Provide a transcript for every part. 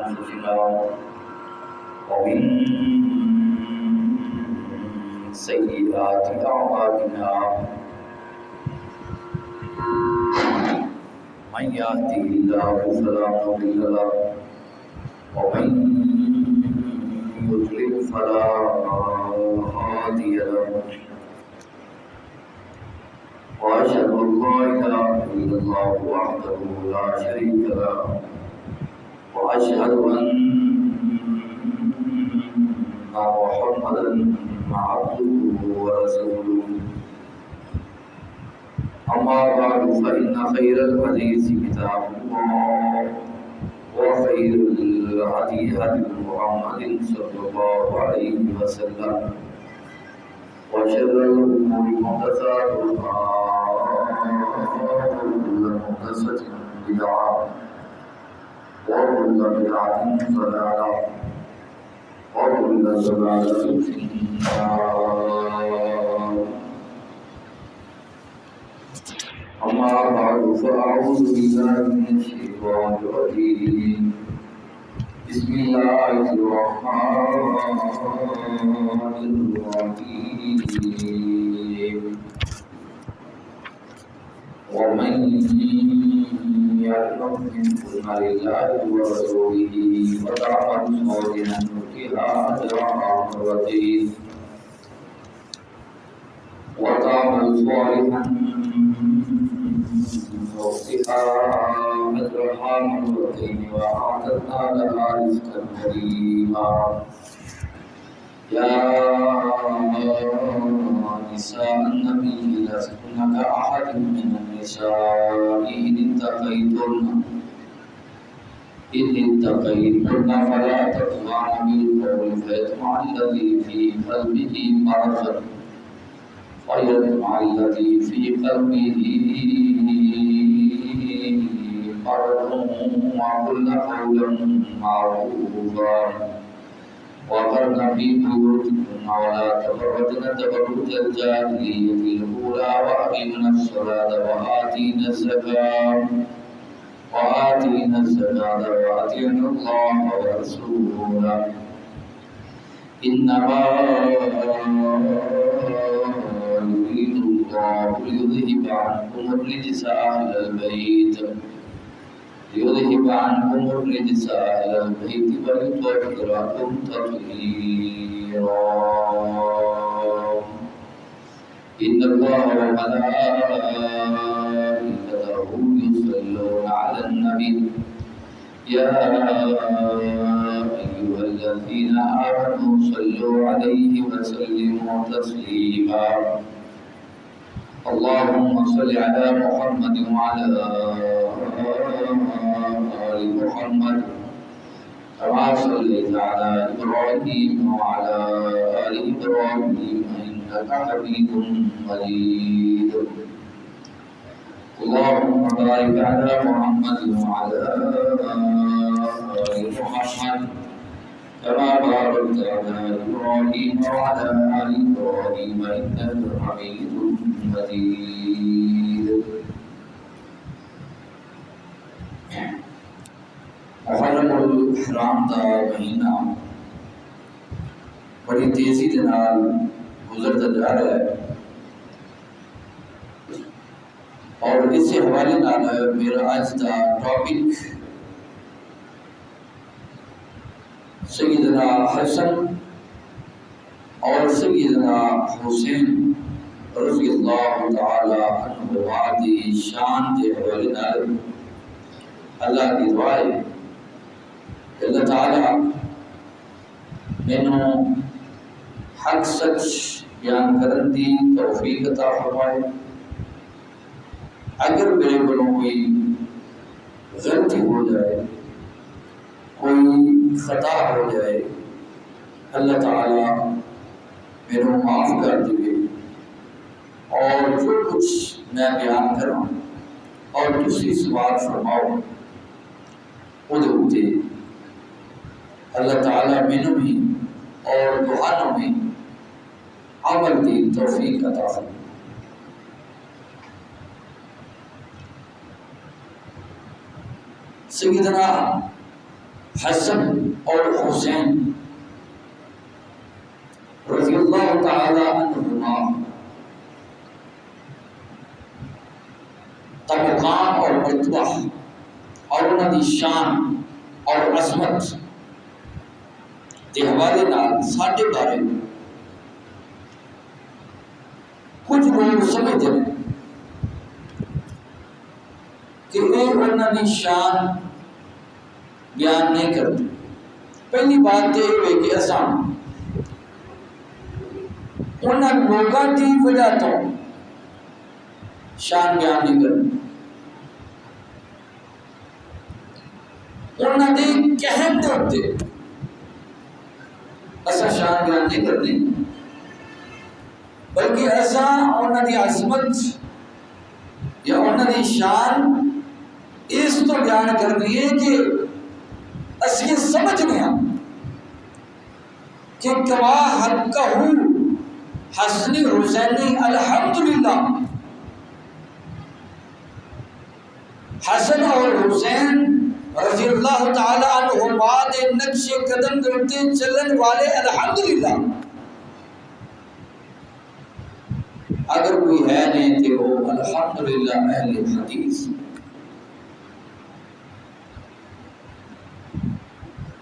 أنفسنا ومن سيئات أعمالنا من يهده الله فلا مضل له ومن يضلل فلا هادي له وأشهد أن لا إله إلا الله وحده لا شريك له وأشهد أن محمدا عبده ورسوله أما بعد فإن خير الحديث كتاب الله وخير الهدي هدي محمد صلى الله عليه وسلم وشر الأمور محدثاتها وكل محدثة بدعة وكل بدعة ضلالة وكل ضلالة في النار. أما بعد فأعوذ بالله من الشيطان الرجيم. بسم الله الرحمن الرحيم. ومن يعلم منكم لله ورسوله وتعمل صالحا نؤتها أجرها مرتين وتعمل صالحا نؤتها أجرها مرتين وأعتدنا لها رزقا كريما. يا نساء النبي لستن كأحد من النساء إن اتقيتن فلا تخضعن بالقول فيطمع الذي في قلبه مرض وقلن قولا معروفا وقرن في بيوتكن ولا تبرجن تبرج الجاهلية الأولى وأقمنا الصلاة وآتينا الزكاة وأطعنا الله ورسوله إنما يريد الله ليذهب عنكم الرجس أهل البيت ويطهركم تطهيرا. إن الله وملائكته يصلون على النبي يا أيها الذين آمنوا صلوا عليه وسلموا تسليما. اللهم صل على محمد وعلى آل محمد كما صليت على إبراهيم وعلى آل إبراهيم إنك حميد مجيد. اللهم بارك على محمد وعلى آل محمد كما باركت على إبراهيم وعلى آل إبراهيم إنك حميد مجيد. محرم الحرام کا مہینہ بڑی تیزی کے نال گزرتا جا رہا ہے اور اس سے حوالے نال میرا آج کا ٹاپک سیدنا حسن اور سیدنا حسین رضی اللہ تعالی عنہما دی شان کے حوالے نال اللہ کی دعا ہے اللہ تعالی مینوں حق سچ بیان کرن دی توفیق عطا فرمائے. اگر میرے بلوں کوئی غلطی ہو جائے کوئی خطا ہو جائے اللہ تعالی میرے معاف کر دے اور جو کچھ میں بیان کروں اور دوسری سوال فرماؤ ادھے اللہ تعالی مینوں بھی اور تہانوں بھی عمل کی توفیق عطا فرمائے. سیدنا حسن اور حسین رضی اللہ تعالی عنہما کا مقام اور مرتبہ اور انہاں دی شان اور عظمت کے حوالے نال ساڈے بارے کچھ لوگ سمجھتے ہیں کہ وہ انہاں دی شان بیان نہیں کرتے۔ پہلی بات تو یہ ہے کہ اساں انہاں لوگاں کی وجہ تو شان بیان نہیں کرتے، انہاں دے کہن دے ہوتے اساں شان بیان نہیں کرتے، بلکہ اساں انہاں دی عظمت یا انہاں دی شان اس تو بیان کرنی ہے کہ اسی سمجھنے ہیں کہ کما حقہ حسنی حسینی الحمدللہ، حسن اور حسین رضی اللہ تعالی عنہما دے نقش قدم کرتے چلن والے الحمدللہ، اگر کوئی ہے نہیں تو وہ الحمدللہ اہل حدیث۔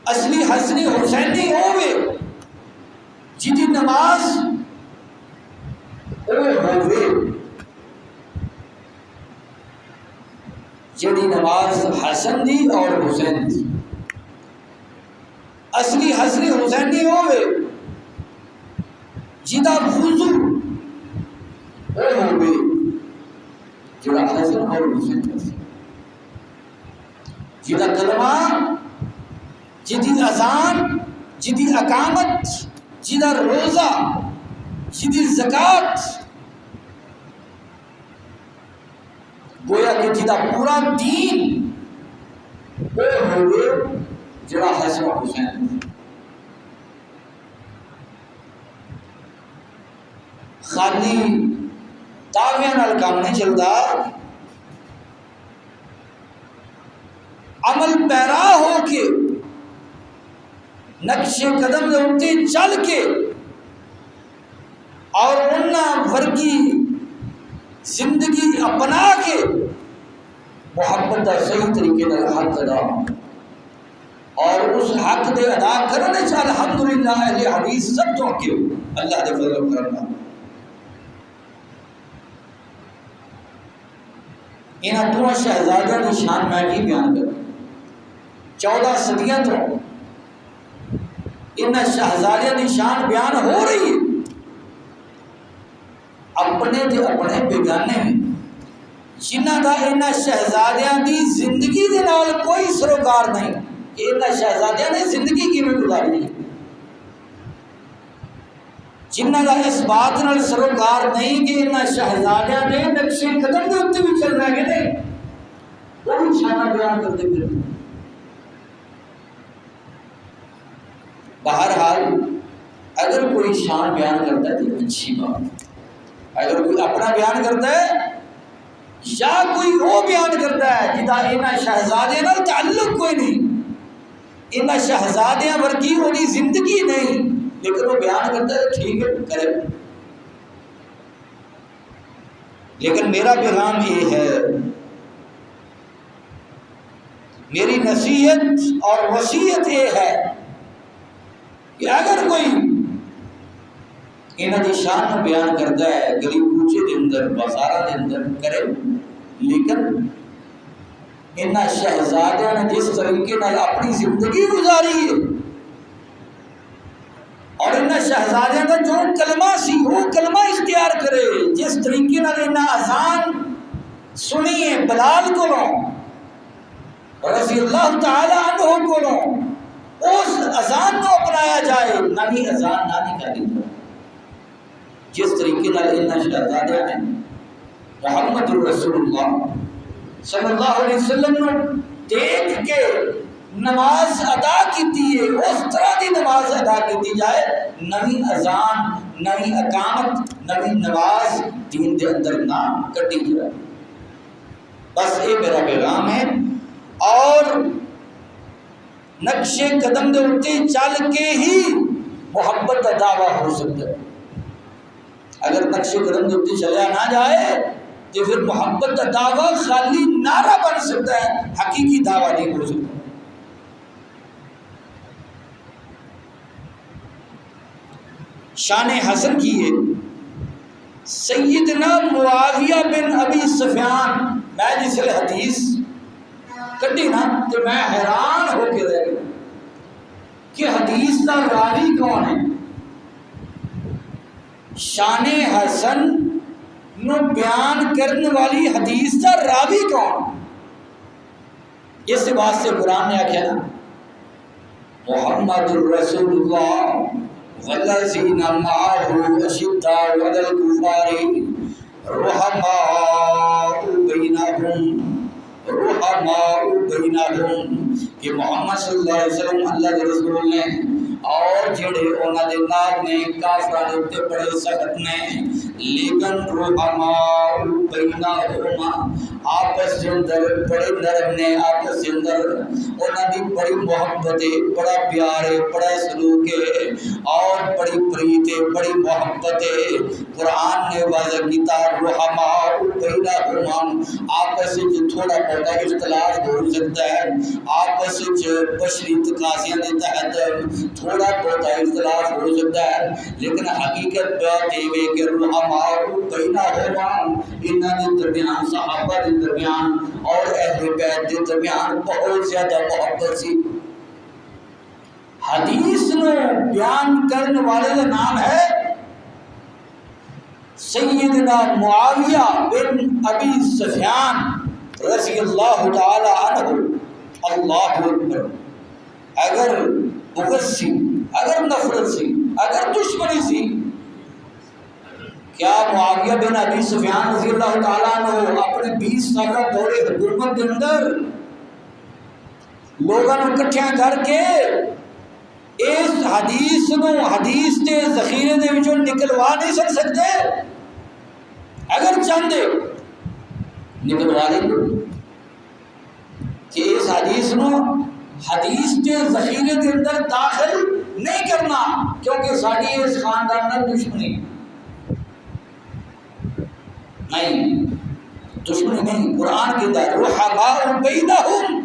اصلی حسنی حسینی ہوئے جدی نماز ہوئے، جدی نماز حسن دی اور حسین دی، اصلی حسنی حسینی ہوئے جدا وضو ہوئے جدا حسن اور حسین دی، جدا کلمہ، جدی اذان، جدی اقامت، جدا روزہ، جدی زکوٰۃ، گویا کہ جدا پورا دین وہ ہوئے جڑا حسن و حسین۔ خالی دعویاں نال کام نہیں چلتا، عمل پیرا ہو کے نقش قدم دے اُتے چل کے اور انہاں ورگی زندگی اپنا کے محبت کا صحیح طریقے سے حق ادا اور اس حق دے ادا کرنے سے الحمدللہ اہل حدیث سب تو کے اللہ دے فضل و کرم۔ انہاں دو شہزادیاں کی شان میں کی بیان کر 14 صدیاں تو انہاں شہزادیاں کی شان بیان ہو رہی ہے، اپنے تے اپنے بیگانے میں جنہاں دا انہاں شہزادیاں دی زندگی دے نال کوئی سروکار نہیں کہ انہاں شہزادیاں نے زندگی کیویں گزاری ہے، جنہاں دا اس بات نال سروکار نہیں کہ انہاں شہزادیاں نے نقش قدم دے اوتے بھی چل رہے نہیں، وہ بھی شان بیان کرتے پھر۔ بہرحال اگر کوئی شان بیان کرتا ہے تو اچھی بات ہے، اگر کوئی اپنا بیان کرتا ہے یا کوئی وہ بیان کرتا ہے جدا انہاں شہزادے نال تعلق کوئی نہیں، انہاں شہزادیاں ورگی ہوئی زندگی نہیں، لیکن وہ بیان کرتا ہے ٹھیک ہے کرے، لیکن میرا پیغام یہ ہے، میری نصیحت اور وصیت یہ ہے کہ اگر کوئی انہاں دی شان بیان کرتا ہے گلی کوچے دے اندر بازاراں دے اندر کرے، لیکن انہاں شہزادیاں نے جس طریقے نال اپنی زندگی گزاری ہے اور انہاں شہزادیاں کا جو کلمہ سی وہ کلمہ اختیار کرے، جس طریقے نال انہاں اذان سنی ہے بلال کولوں رضی اللہ تعالی عنہ کولوں، اس اذان کو اپنایا جائے، نبی اذان نہ نکالی جائے، جس طریقے نال انہاں شہزادیاں نے محمد رسول اللہ صلی اللہ علیہ وسلم نے دیکھ کے نماز ادا کیتی ہے، اس طرح دی نماز ادا کیتی جائے، نوی اذان، نوی اقامت، نوی نماز دین دے اندر نہ کٹی جائے۔ بس یہ میرا پیغام ہے، اور نقش قدم دے اتے چل کے ہی محبت کا دعویٰ ہو سکتا ہے. اگر نقش قدم دے اتے چلیا نہ جائے تو پھر محبت کا دعویٰ خالی نعرہ بن سکتا ہے، حقیقی دعویٰ نہیں ہو سکتا. شان حسن کی ہے سیدنا معاویہ بن ابی سفیان. میں جس حدیث کٹی نا تو میں حیران ہو کے رہ گیا کہ حدیث کا راوی کون ہے. شان حسن نو بیان کرنے والی حدیث کا راوی کون؟ اس بات سے قرآن نے آخیا نا محمد الرسول اللہ والذین معه اشداء علی الکفار رحماء بینہم کہ محمد صلی اللہ علیہ وسلم اللہ کے رسول نے اور جڑے انہاں دے نال نے کافراں دے اوپر بڑے سخت نے لیکن رحماء بینہم آپس کے اندر بڑے نرم نے، آپس کے اندر انہاں دی بڑی محبت ہے، بڑا پیار ہے، بڑا سلوک ہے اور بڑی پریت ہے، بڑی محبت ہے. قرآن نے واضح کیتا رحماء بینہم آپس میں تھوڑا بہت اختلاف ہو سکتا ہے، آپس میں بشری تقاضیاں کے تحت تھوڑا بہت اختلاف ہو سکتا ہے، لیکن حقیقت بات یہ ہے کہ رحماء بینہم انہاں کے درمیان صحابہ کے درمیان اور اہل بیت کے درمیان بہت زیادہ محبت سی. حدیث نو بیان کرنے والے کا نام ہے سیدنا معاویہ بن ابی سفیان رضی اللہ تعالی عنہ. اللہ اکبر. اگر بغض سی، اگر نفرت سی، اگر دشمنی سی، کیا معاویہ بن ابی سفیان رضی اللہ تعالیٰ عنہ اپنے 20 سالہ دور حکومت کے اندر لوگوں کو اکٹھیاں کر کے اس حدیث نو حدیث کے ذخیرے دے وچوں نکلوا نہیں سکتے؟ اگر چاہتے نکلوا لیں کہ اس حدیث نو حدیث کے ذخیرے کے اندر داخل نہیں کرنا کیونکہ ساری اس خاندان نال دشمنی نہیں، دشمنی نہیں. قرآن کے اندر رحماء بینہم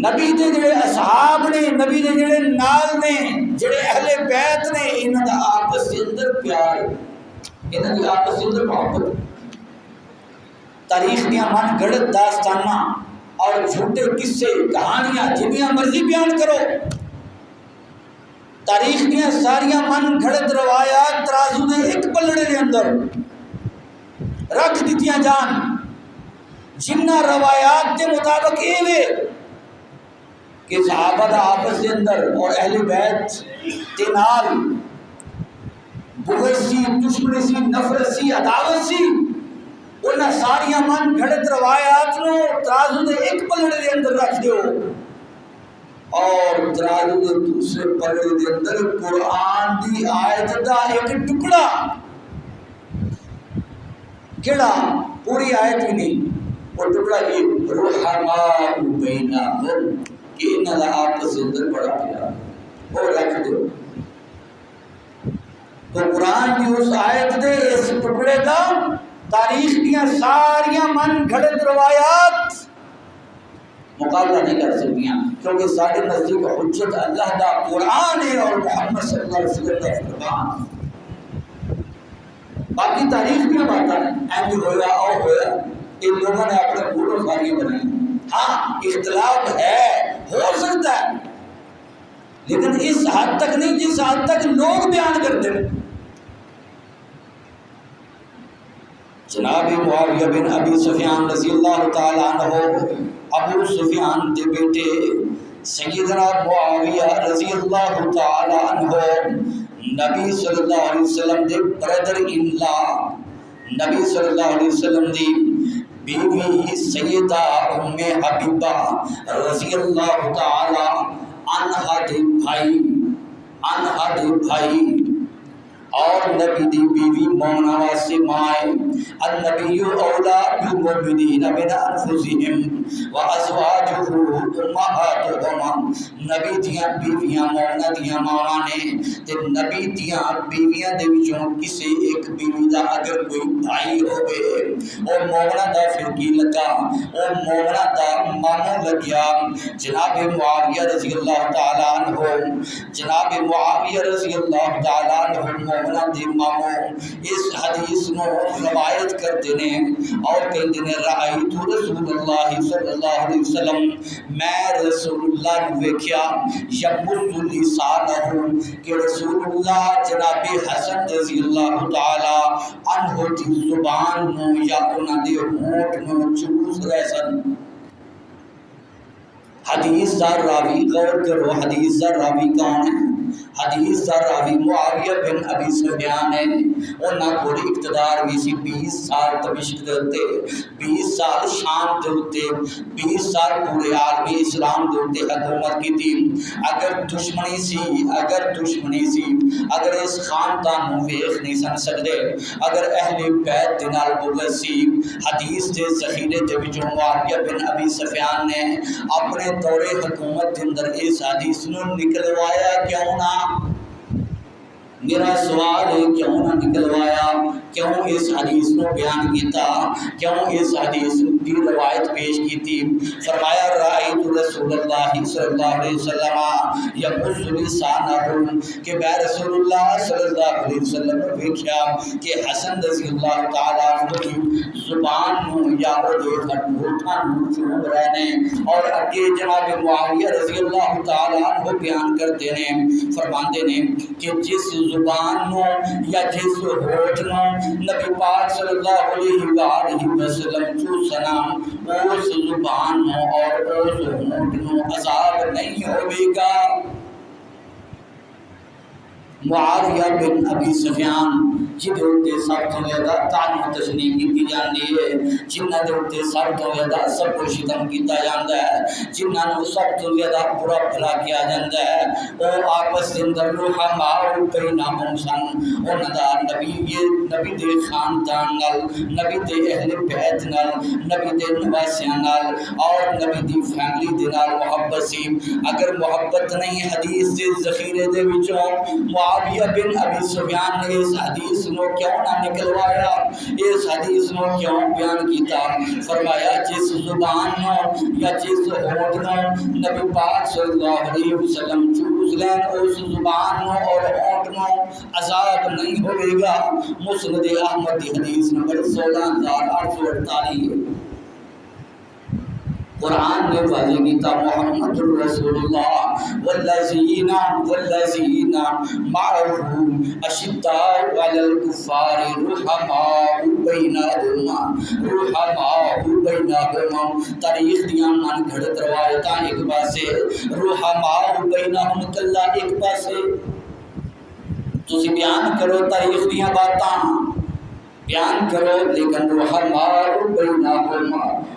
نبی دے جڑے اصحاب نے، نبی دے جڑے نال نے، جڑے اہل بیت نے، انہاں دا آپس کے اندر پیار ہے، انہاں دی آپس کے اندر محبت. تاریخ دیاں من گھڑت داستاناں اور جھوٹے قصے کہانیاں جنیاں مرضی بیان کرو، تاریخ دیاں ساریاں من گھڑت روایات ترازو دے ایک پلڑے دے اندر رکھ دیتیاں جان. جنہ روایات کے مطابق یہ وے کہ صحابہ دا آپس کے اندر اور اہل بیت کے نال بغض سی، دشمنی سی، نفرت سی، عداوت سی، انہاں ساریاں من گھڑت روایات نو ترازو دے ایک پلڑے دے اندر رکھ دیو اور ترازو دے دوسرے پلڑے دے اندر قرآن دی آیت دا ایک ٹکڑا، کیڑا پوری آیت بھی نہیں، وہ ٹکڑا یہ رحماء بینہم کہ انہاں دا آپس کے اندر بڑا پیار، وہ رکھ دو. تو قرآن کی اس آیت دے اس ٹکڑے دا تاریخ دیاں ساریاں من گھڑت روایات مقابلہ نہیں کر سکتیاں کیونکہ سارے نزدیک حجت اللہ دا قرآن ہے اور محمد صلی اللہ علیہ وسلم کا فرمان. باقی تاریخ کی بات ہے ایم ہویا اور ہویا، ان لوگوں نے اپنے بھولوں ساریاں بنائی. ہاں اختلاف ہے، ہو سکتا ہے، لیکن اس حد تک نہیں جس حد تک لوگ بیان کرتے ہیں. جناب معاویہ بن ابی سفیان رضی اللہ تعالیٰ عنہ ابو سفیان کے بیٹے سیدنا معاویہ رضی اللہ تعالیٰ عنہ نبی صلی اللہ علیہ وسلم دے برادر ان لا، نبی صلی اللہ علیہ وسلم دی بیوی سیدہ ام حبیبہ رضی اللہ تعالیٰ عنہا دے بھائی اور نبی دی بیوی مومنہ واسطے مائے النبی اولا بالمؤمنین من انفسہم وازواجہ امہاتہم، نبی دیاں بیویاں مومنہ دیاں ماواں نے تے نبی دیاں بیویاں دے وچوں کسے ایک بیوی دا اگر کوئی بھائی ہوئے او مومنہ دا پھر کی لگا، او مومنہ دا ماموں لگیا جناب معاویہ رضی اللہ تعالیٰ عنہ، جناب معاویہ رضی اللہ تعالیٰ عنہ مومنہ دی ماموں اس حدیث نو روایت کرتے ہیں اور کہتے ہیں رأیت رسول اللہ صلی اللہ علیہ وسلم، میں رسول اللہ نے ویکھیا یمس لسانہ کہ رسول اللہ جناب حسن رضی اللہ تعالیٰ عنہ دی زبان نو یا انہاں دے ہونٹ نو چوس رہے سن۔ حدیث دا راوی غور کرو، حدیث دا راوی کون ہے؟ حدیث دا راوی معاویہ بن ابی سفیان ہے، انہاں کو اقتدار بھی سی 20 سال دمشق دے اوتے، 20 سال شام دے اوتے، 20 سال پورے عالم اسلام دے اوتے حکومت کی تھی۔ اگر دشمنی سی، اگر دشمنی سی، اگر اس خاندان نو ویکھ نہیں سن سکدے، اگر اہل بیت دے نال بغض سی، حدیث دے ذخیرے دے وچوں معاویہ بن ابی سفیان نے اپنے دور حکومت کے اندر اس حدیث نو نکلوایا کیوں نہ؟ میرا سوال ہے کیوں نہ نکلوایا، کیوں اس حدیث کو بیان کیتا، کیوں اس حدیث کی روایت پیش کی تھی؟ فرمایا رأیت رسول اللہ صلی اللہ علیہ وسلم یمس لسانہ کہ میں رسول اللہ صلی اللہ علیہ وسلم نے دیکھا کہ حسن رضی اللہ تعالیٰ عنہ کی زبان نو یا وہ دیکھا ہوٹھاں نو چوم رہے ہیں، اور اگے جناب معاویہ رضی اللہ تعالیٰ عنہ بیان کرتے ہیں، فرماندے ہیں کہ جس زبان نو یا جس ہوٹھ نو نبی پاک صلی اللہ علیہ وآلہ وسلم چوسنا، اس زبان نو اور اس ہوٹھ نو عذاب نہیں ہوئے گا۔ معاویہ بن ابی سفیان جدے اُتے سب تو زیادہ تعلیم و تشریح کی جاندی ہے، جنہ دے اُتے سب تو زیادہ سب کو شتم کیتا جاندا ہے، جنہ نو سب تو زیادہ برا بھلا کیا جاندا ہے، او آپس دے اندر رحماء بینہم سن، انہاں دا نبی دے خاندان نال، نبی دے اہل بیت نال، نبی دے نواسیاں نال اور نبی دی فیملی دے نال محبت سی۔ اگر محبت نہیں حدیث دے ذخیرے دے وچوں معاویہ بن ابی سفیان نے اس حدیث نو کیوں نہ نکلوایا، اس حدیث نو کیوں بیان کیتا؟ فرمایا جس زبان نو یا جس ہونٹ نو نبی پاک صلی اللہ علیہ وسلم چوس لین، اس زبان نو اور ہونٹ نو عذاب نہیں ہوئے گا۔ مسند احمد دی حدیث نمبر 16848۔ قرآن نے واضح کیتا محمد رسول اللہ والذین معه اشداء علی الکفار رحماء بینہم، تاریخ دیاں من گھڑت روایتاں ایک پاسے، رحماء بینہم کلا ایک پاسے۔ تسی بیان کرو تاریخ دیاں باتاں بیان کرو، لیکن رحماء بینہم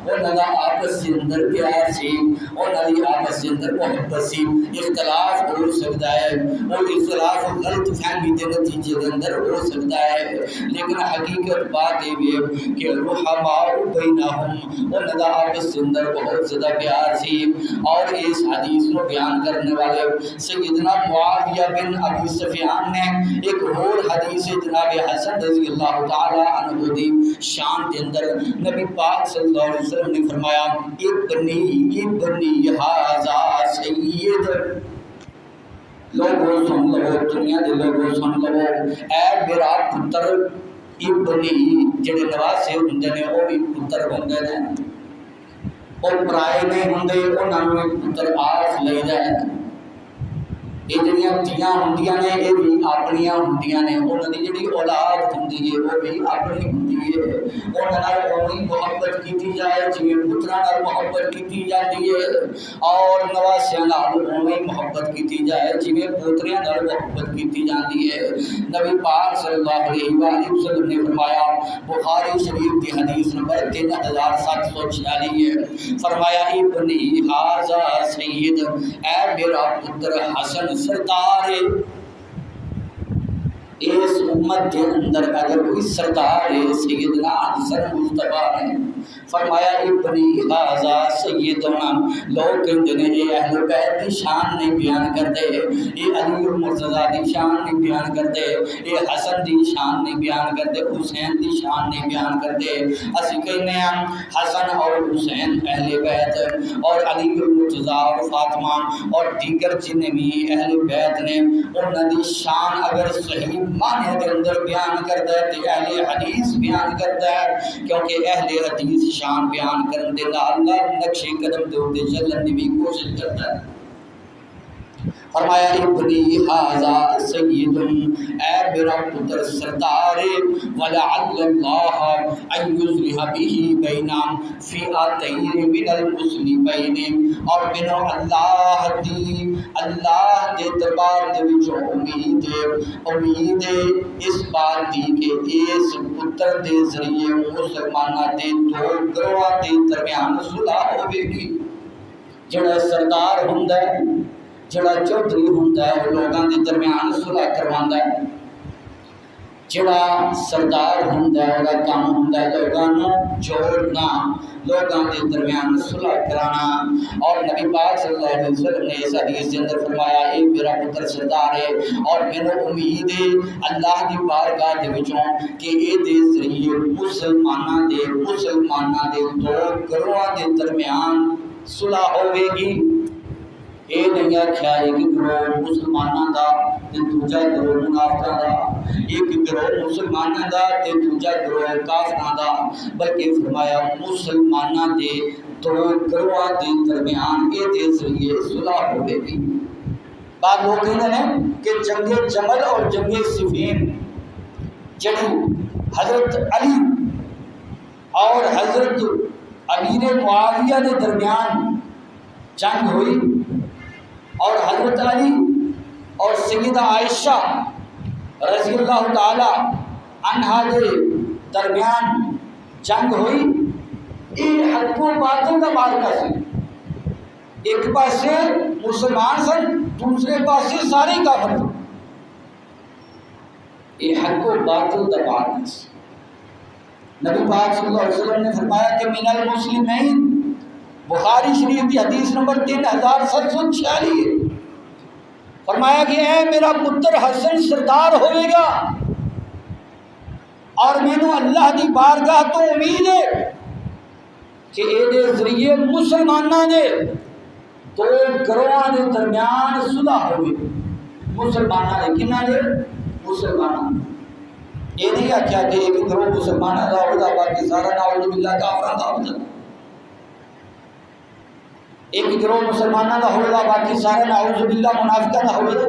انہاں دا آپس کے اندر پیار سی، انہاں دی آپس کے اندر محبت سی۔ اختلاف ہو سکتا ہے، اور اختلاف غلط فہمی کے نتیجے کے اندر ہو سکتا ہے، لیکن حقیقت بات یہ ہے کہ رحماء بینہم انہاں دا آپس کے اندر بہت زیادہ پیار سی۔ اور اس حدیث کو بیان کرنے والے سیدنا معاویہ بن ابی سفیان نے ایک اور حدیث جناب حسن رضی اللہ تعالی عنہ دی شان کے اندر نبی پاک صلی اللہ علیہ وسلم نے فرمایا ابنی ھذا سید، لوگوں سن لو، دنیا دے لوگوں سن لو، اے میرا پتر ابنی، جڑے نواسے ہوندے نے وہ بھی پتر ہوندے نے، اور پرائے نہیں ہوندے انہاں نوں پتر آف لئیدا ہے۔ یہ جڑیاں دھیاں ہوندیاں نے یہ بھی اپنیاں ہوندیاں نے، انہاں دی جڑی اولاد ہوندی ہے وہ بھی اپنی ہوندی ہے، انہاں نال اوہی محبت کیتی جائے جویں پتراں نال محبت کیتی جاندی ہے، اور نواسیاں نال اوہی محبت کیتی جائے جویں پوتریاں نال محبت کیتی جاندی ہے۔ نبی پاک صلی اللہ علیہ وآلہ وسلم نے فرمایا، بخاری شریف کی حدیث نمبر 3746 ہے، فرمایا ابنی ھذا سید، اے میرا پتر حسن سردار ہے۔ اس امت کے اندر اگر کوئی سردار ہے سیدنا حسن مصطفیٰ نے فرمایا ابنی ھذا سیدنا، لوگ کہتے ہیں یہ اہل بیت کی شان نہیں بیان کرتے، یہ علی المرتضیٰ کی شان نہیں بیان کرتے، یہ حسن کی شان نہیں بیان کرتے، حسین کی شان نہیں بیان کرتے۔ اسی کہنے ہیں حسن اور حسین اہل بیت، اور علی المرتضیٰ اور فاطمہ اور دیگر جتنے بھی اہل بیت نے انہوں کی شان اگر صحیح معنی کے اندر بیان کرتا ہے تو اہل حدیث بیان کرتا ہے، کیونکہ اہل حدیث شان بیان کرنے کا اللہ نقش قدم دے ہوتے چلنے کی بھی کوشش کرتا ہے۔ فرمایا ابنی ھذا سید، اے میرا پتر سردار، ولعل اللہ ان یصلح به بین فئتین من المسلمین، اور مینوں اللہ دے دربار دے وچوں امید ہے اس بات دی کہ اس پتر دے ذریعے مسلماناں دے دو گروہاں دے درمیان صلح ہوے گی۔ جڑا سردار ہوندا ہے، جڑا چودھری ہوندا ہے، وہ لوگاں دے درمیان صلح کرواندا ہے۔ جڑا سردار ہوندا ہے، وہ کام ہوندا ہے لوگاں نوں جوڑنا، لوگاں دے درمیان صلح کرانا۔ اور نبی پاک صلی اللہ علیہ وسلم نے اس حدیث کے اندر فرمایا اے میرا پتر سردار ہے، اور مینوں امید ہے اللہ دی بارگاہ دے وچوں کہ اے دے ذریعے مسلماناں دے دو گروہاں دے درمیان صلح ہوے گی۔ یہ نہیں آخیا ایک گروہ مسلمانوں کا دوجا گروہ منافقاں دا، ایک گروہ مسلمانوں کا دوجا گروہ کافراں دا، بلکہ فرمایا مسلمانوں کے دو گروہاں کے درمیان یہ دے ذریعے صلح ہوے گی۔ بعض لوگ کہتے ہیں کہ جنگ جمل اور جنگ صفین جڑی حضرت علی اور حضرت امیر معاویہ کے درمیان جنگ ہوئی، اور حضرت علی اور سیدہ عائشہ رضی اللہ تعالی عنہا کے درمیان جنگ ہوئی، یہ حق و باطل کا معرکہ سی۔ ایک پاسے مسلمان سن، دوسرے پاسے سارے کافر سن، یہ حق و باطل کا معرکہ سی۔ نبی پاک صلی اللہ علیہ وسلم نے فرمایا کہ من المسلمین، بخاری شریف کی حدیث نمبر 3746، فرمایا کہ اے میرا پتر حسن سردار ہوئے گا، اور مینوں اللہ دی بارگاہ تو امید ہے کہ اے دے ذریعے مسلماناں دے دو گروہاں دے درمیان صلح ہوئے۔ مسلماناں دے کنہاں دے؟ مسلماناں۔ یہ نہیں آخیا کہ ایک گروہ مسلماناں دا ہوگا باقی سارا نعوذ باللہ کافراں دا ہوگا، ایک گروہ مسلمانوں کا ہوگا باقی سارے نعوذ باللہ منافقہ کا ہوگا۔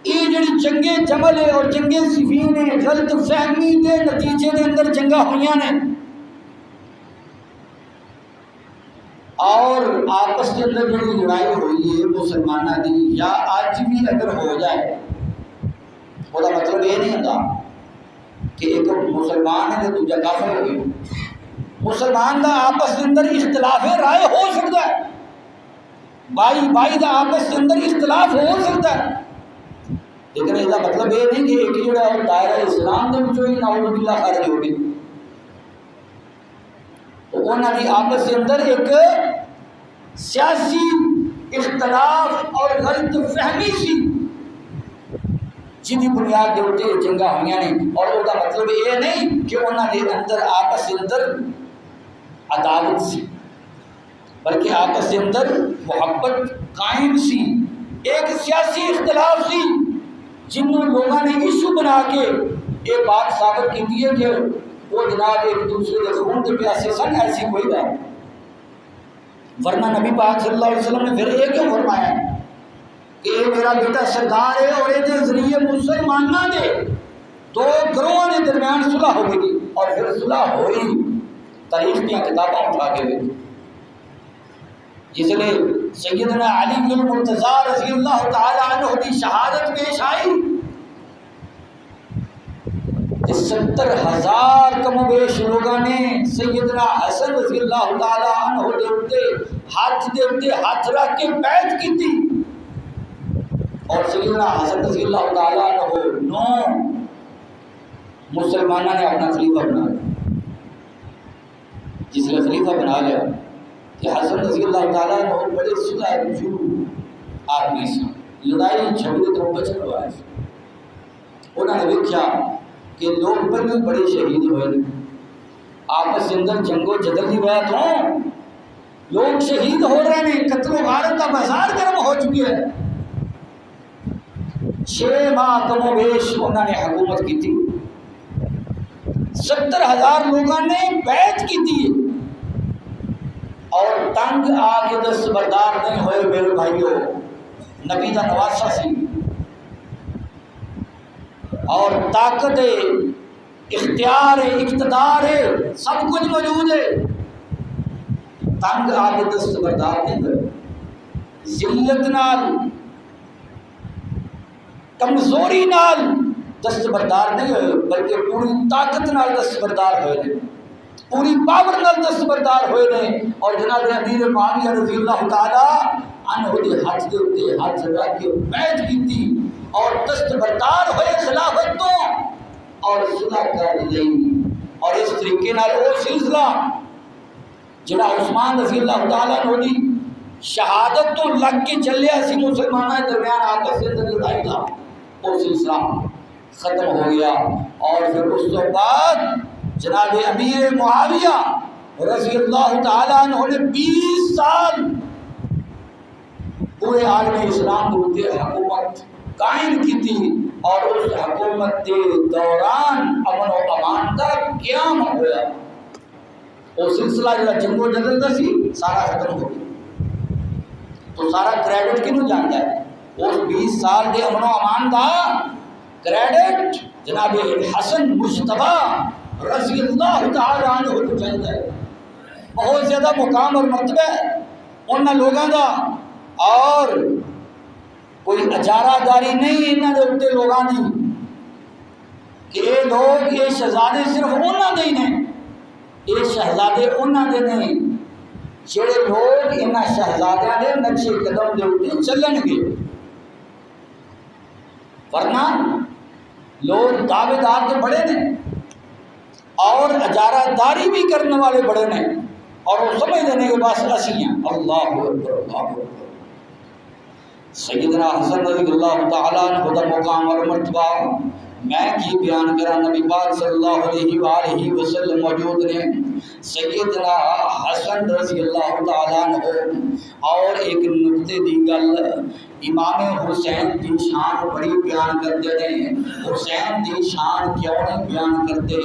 یہ جڑی جنگ جمل ہے اور جنگ صفین ہے، غلط فہمی کے نتیجے کے اندر جنگاں ہوئیاں نے، اور آپس کے اندر جڑی لڑائی ہوئی ہے مسلمانوں کی، یا آج بھی اگر ہو جائے وہ مطلب یہ نہیں ہوتا کہ ایک مسلمان ہے تو دوجا کافر ہو گیا۔ مسلمان کا آپس کے اندر اختلاف رائے ہو سکتا ہے، بائی کا آپس کے اندر اختلاف ہو سکتا ہے، لیکن اس کا مطلب یہ نہیں کہ ایک جڑا دائرہ اسلام کے وچوں ہی نعوذ باللہ خارج ہو گئی۔ تو انہوں کی آپس کے اندر ایک سیاسی اختلاف اور غلط فہمی سی، جن کی بنیاد کے اتنے جنگاں ہوئی ہیں، اور وہ مطلب یہ نہیں کہ انہوں کے اندر آپس کے اندر عدالت سی، بلکہ آپس کے اندر محبت قائم سی۔ ایک سیاسی اختلاف سی جنہوں لوگوں نے ایشو بنا کے یہ بات ثابت کی ہے کہ وہ جناب ایک دوسرے کے خون کے پیاسے سن، ایسی کوئی بات، ورنہ نبی پاک صلی اللہ علیہ وسلم نے پھر یہ کیوں فرمایا کہ یہ میرا بیٹا سردار ہے اور یہ ذریعے مسلمانوں کے دو گروہوں کے درمیان صلح ہوئے گی، اور پھر صلح ہوئی تاریخ کی کتابیں اٹھا کے ہوئی، جس نے سیدنا علی المرتضیٰ رضی اللہ تعالی عنہ کی شہادت پیش آئی، 70,000 کم و بیش لوگوں نے سیدنا حسن رضی اللہ تعالی عنہ دے ہاتھ رکھ کے بیعت کی تھی، اور سیدنا حسن رضی اللہ تعالیٰ عنہ 9 مسلمانوں نے اپنا خلیفہ بنا لیا. جس نے خلیفہ بنا لیا کہ حسن رضی اللہ تعالیٰ عنہ بڑے صلح جو آدمی سے لڑائی جھگڑے تو بچ رہا ہے. انہوں نے دیکھا کہ لوگ بڑے شہید ہوئے، آپس کے اندر جنگ و جدل کی بات ہوں، لوگ شہید ہو رہے ہیں، قتل و غارت کا بازار گرم ہو چکی ہے. 6 ماہ کم و بیش انہوں نے حکومت کی تھی، 70,000 لوگوں نے بیعت کی تھی، اور تنگ آ کے دستبردار نہیں ہوئے. میرے بھائیوں، نبی کا نواسا سی اور طاقت ہے، اختیار ہے، اقتدار ہے، سب کچھ موجود ہے، تنگ آ کے دستبردار نہیں ہوئے. ذلت نال، کمزوری نال دستبردار نہیں ہوئے، بلکہ پوری طاقت نال دستبردار ہوئے، پوری پاور نال دستبردار ہوئے نے. اور جناب امیر معاویہ رضی اللہ تعالی عنہ دے ہاتھ دے اوتے ہاتھ رکھ کے بیعت کیتی اور دستبردار ہوئے خلافت تو اور صلح کر لئی. اور اس طریقے نال وہ سلسلہ جڑا عثمان رضی اللہ تعالی عنہ دی شہادت تو لگ کے چلیا سی مسلمانوں کے درمیان آپس کے اندر لڑائی کا، وہ سلسلہ ختم ہو گیا. اور پھر اس کے بعد جناب امیر معاویہ رضی اللہ تعالیٰ عنہ نے 20 سال پورے عالم اسلام کے حکومت قائم کی تھی. اور اس حکومت کے دوران امن و امان کا قیام ہوا. وہ سلسلہ جو جنگ و جدل کا سی سارا ختم ہو گیا. تو سارا کریڈٹ کنوں جانتا ہے؟ اس 20 سال کے امن و امان کا کریڈٹ جناب حسن مجتبیٰ رضی اللہ تعالی عنہ کو چاہتا ہے. بہت زیادہ مقام اور مرتبہ ان لوگوں کا، اور کوئی اجارہ داری نہیں انہوں کے اتنے لوگوں کی کہ یہ لوگ یہ شہزادے صرف انہوں کے ہی نے. یہ شہزادے انہوں کے نہیں جڑے لوگ انہاں شہزادیاں نے نقشے قدم کے اتنے چلن گے، ورنہ لوگ دعوے دار کے بڑے نے اور اجارہ داری بھی کرنے والے بڑے نے، اور وہ سمجھ دینے کے بس اسی ہیں. اللہ اکبر اللہ اکبر. سیدنا حسن رضی اللہ تعالیٰ عنہ کا مقام اور مرتبہ میں کی بیان کرا. نبی پاک صلی اللہ علیہ وآلہ وسلم موجود نے. سیدنا حسن رضی اللہ تعالیٰ عنہ اور ایک نقطے دی گل امام حسین کی شان بڑی بیان کرتے ہیں. حسین کی شان کیوں نہیں بیان کرتے؟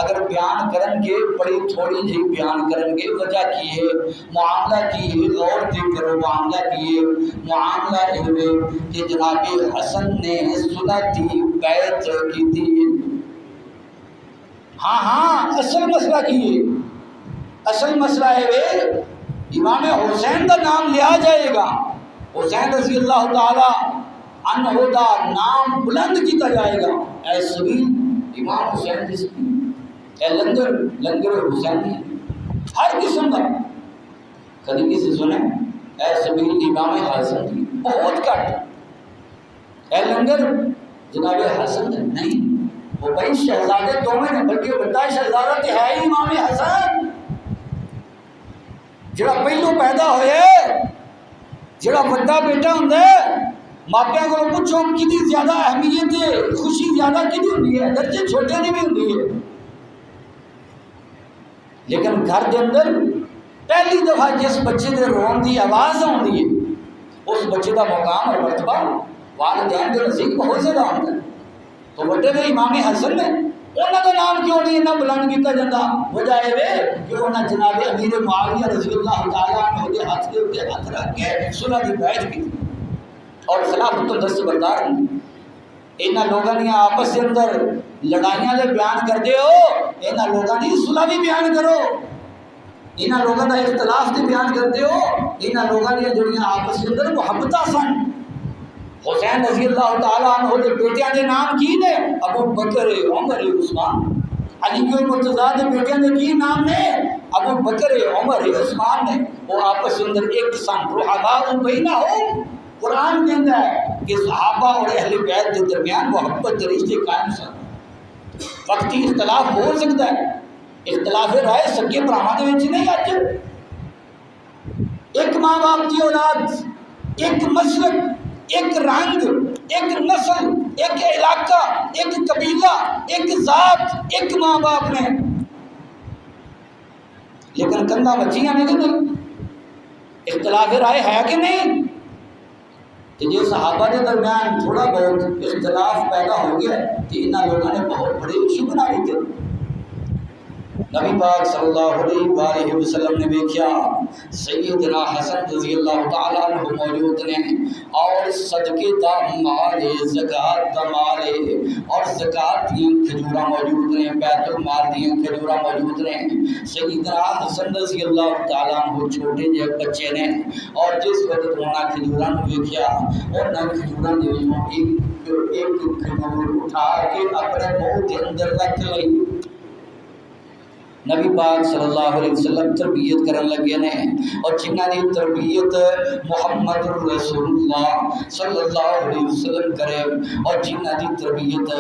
اگر بیان کریں گے بڑی تھوڑی جی بیان کریں گے. وجہ کی ہے؟ معاملہ کی ہے، غور سے کرو. معاملہ کی ہے، معاملہ یہ کہ جناب حسن نے صلح کی بیعت کی تھی. ہاں اصل مسئلہ کی ہے، اصل مسئلہ ہے امام حسین کا نام لیا جائے گا، حسین رضی اللہ تعالی عنہ کا نام بلند کیا جائے گا. اے سبیل امام حسین جس کی، اے لنگر حسین ہر قسم کا. کبھی کسی سنے اے سبیل امام حسن کی؟ بہت کٹ. اے لنگر جناب حسن نہیں، وہ بھائی شہزادے دونوں نے، بلکہ بڑا شہزادہ تو ہے ہی امام حسن جڑا پہلو پیدا ہوئے، جڑا بڑا بیٹا ہوں ماپیا کو پوچھو کدی زیادہ اہمیت ہے، خوشی زیادہ کدی ہوتی ہے؟ گرچہ چھوٹے نے بھی ہوتی ہے، لیکن گھر کے اندر پہلی دفعہ جس بچے کے رون کی آواز آتی ہے اس بچے کا مقام اور مرتبہ والدین کے نزدیک بہت زیادہ ہوتا ہے. تو بڑے نے امام حسن نے انہوں کا نام کیوں نہیں اتنا بلند کیا جاتا؟ وجہ یہ کہ انہوں نے جناب امیر معاویہ رضی اللہ تعالیٰ عنہ کے ہاتھ کے اوپر ہاتھ رکھ کے صلح کی بیعت کی اور خلافت تو دستبردار ہیں. انہاں لوگوں نے آپس کے اندر لڑائیاں لے بیان کرتے ہو، انہاں لوگوں نے صلح بھی بیان کرو. انہاں لوگوں کا اختلاف بھی بیان کرتے ہو. انہاں لوگوں نے جڑیاں آپس کے اندر محبتاں سن. حسین رضی اللہ تعالیٰ عنہ کے بیٹیاں کے نام کی نے؟ ابو بکر، عمر، عثمان. علی کے مرتضیٰ کے بیٹیاں کے کی نام نے؟ ابو بکر، عمر، عثمان نے. وہ آپس کے اندر ایک سن، رحماء بینہم، قرآن کہتا ہے کہ صحابہ اور اہل بیت کے درمیان محبت کے رشتے قائم سن. وقتی اختلاف ہو سکتا ہے، اختلاف رائے سکے بھراواں دے وچ نہیں. اج ایک ماں باپ کی اولاد، ایک مسلک، ایک رنگ، ایک نسل، ایک علاقہ، ایک قبیلہ، ایک ذات، ایک ماں باپ نے، لیکن کندھا بچیاں نے کہ نہیں؟ اختلاف رائے ہے کہ نہیں؟ کہ جی صحابہ کے درمیان تھوڑا بہت اختلاف پیدا ہو گیا کہ انہاں لوگوں نے بہت بڑے ایشو بنا لیتے. نبی پاک صلی اللہ علیہ وآلہ وسلم نے دیکھا سیدنا حسن رضی اللہ تعالیٰ عنہ موجود نے، اور صدقے دا مال ہے، زکوٰۃ دا مال ہے، اور زکوٰۃ دیا کھجورا موجود نے، بیت المال دیا کھجورا موجود نے. سیدنا حسن رضی اللہ تعالیٰ عنہ چھوٹے جے بچے نے، اور جس وقت انہاں کھجورا نو دیکھا، انہاں کھجورا دے وچوں ایک کھجور اٹھا کے اپنے منہ کے اندر رکھ لئی. نبی پاک صلی اللہ علیہ وسلم تربیت کرن لگے نے، اور جنہاں دی تربیت محمد رسول اللہ صلی اللہ علیہ وسلم کرے، اور جنہاں دی تربیت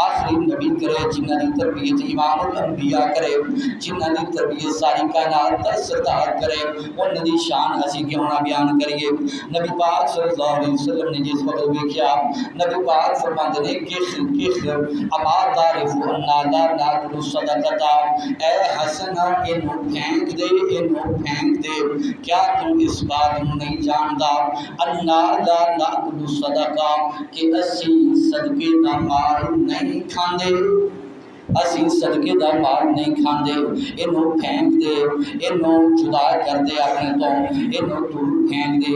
آخری نبی کرے، جنہاں دی تربیت امام الانبیاء کرے، جنہاں دی تربیت ساری کائنات دا سردار کرے، انہاں دی شان اسی کیوں نہ بیان کریے. نبی پاک صلی اللہ علیہ وسلم نے جس وقت دیکھا، نبی پاک فرماتے ہیں کہ اما تعرف ان لا ناکل صدقۃ، اے حسن انہوں پھینک دے، انہوں پھینک دے، کیا تم اس بات کو نہیں جانتا انا لا ناکل صدقہ، کہ اسی صدقے دا مال نہیں کھاندے، اسی صدقے دا مال نہیں کھاندے. انہوں پھینک دے، انہوں جدا کر دے اپنے تو، انہوں دور پھینک دے.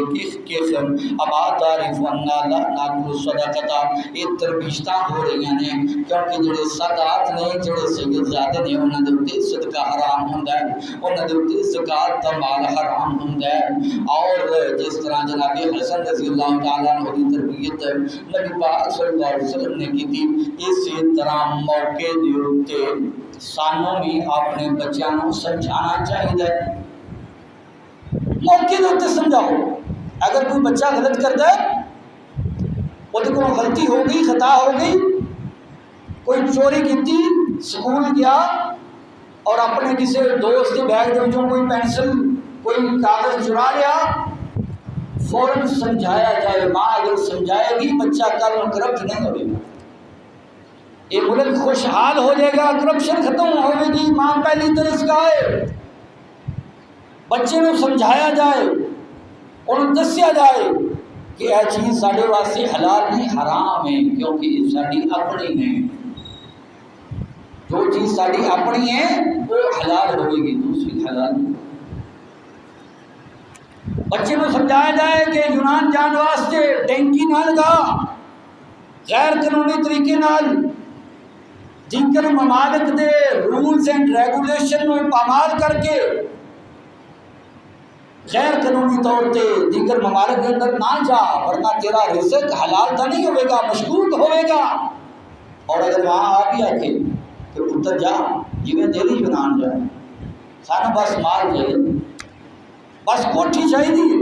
کس اما تعرف انا لا ناکل صدقہ. یہ تربیشتاں ہو رہی ہیں کیونکہ جڑے سادات نے، جڑے سیدزادے نے، انہاں دے اوتے صدقہ حرام ہوندا ہے، انہاں دے اوتے زکوٰۃ دا مال حرام ہوندا ہے. اور جس طرح جناب حسن رضی اللہ تعالیٰ عنہ دی تربیت نبی پاک صلی اللہ علیہ وسلم نے کی تھی، اسی طرح موقع دے اوتے سانوں بھی اپنے بچیاں نوں سمجھانا چاہیے. موقع دے اوتے سمجھاؤ. اگر کوئی بچہ غلط کرتا ہے، وہ تو کوئی غلطی ہو گئی، خطا ہو گئی، کوئی چوری کی، سکول گیا اور اپنے کسی دوست کے بیگ کے وچوں کوئی پینسل، کوئی کاغذ چرا لیا، فوراً سمجھایا جائے. ماں اگر سمجھائے گی بچہ کل کرپٹ نہیں ہوگا، یہ ملک خوشحال ہو جائے گا، کرپشن ختم ہوئے گی. ماں پہلی طرح سکھائے، بچے کو سمجھایا جائے، انہوں دسیا جائے کہ یہ چیز سارے واسطے حلال نہیں حرام ہے، کیونکہ یہ ساری اپنی ہے. جو چیز ساری اپنی ہے وہ حلال ہوئے گی، دوسری حلال نہیں. بچے کو سمجھایا جائے کہ یونان جان واسطے ٹینکی نہ لگا، غیر قانونی طریقے نال دیگر ممالک دے رولز اینڈ ریگولیشن کو پامال کر کے غیر قانونی طور پہ دیگر ممالک کے اندر نہ جا، ورنہ تیرا رزق حلال تو نہیں ہوئے گا، مشکوک ہوئے گا. اور اگر وہاں آ بھی آکے کہ اتر جا جی دہلی یونان جائے، سانو بس مال چاہیے، بس کوٹھی چاہیے،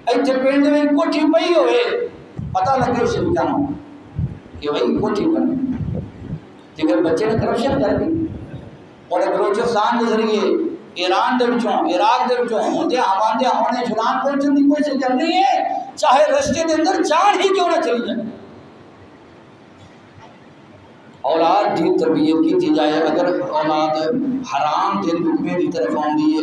اتنے پنڈ میں کوٹھی پئی ہوئے، پتہ لگے شریکاں کہ بھائی کوٹھی بنے. لیکن بچے نے کرپشن کر دی، اور بلوچستان کے ذریعے ایران دے وچوں، عراق دے وچوں ہوندے ہونے یونان پہنچن کی کوشش کرنی ہے، چاہے رستے دے اندر جان ہی کیوں نہ چلی جائے. اولاد کی تربیت کی جائے. اگر اولاد حرام کے لقمے کی طرف آتی ہے،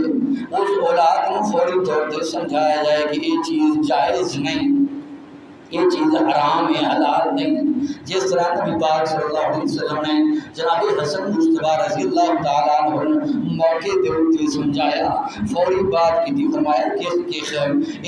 اس اولاد کو فوری طور پر سمجھایا جائے کہ یہ چیز جائز نہیں، یہ چیز حرام ہے، حلال نہیں. جس طرح نبی پاک صلی اللہ علیہ وسلم نے جناب حسن مصطفیٰ رضی اللہ تعالیٰ عنہ موقع دے اوتے سمجھایا، فوری بات کی فرمایا کہ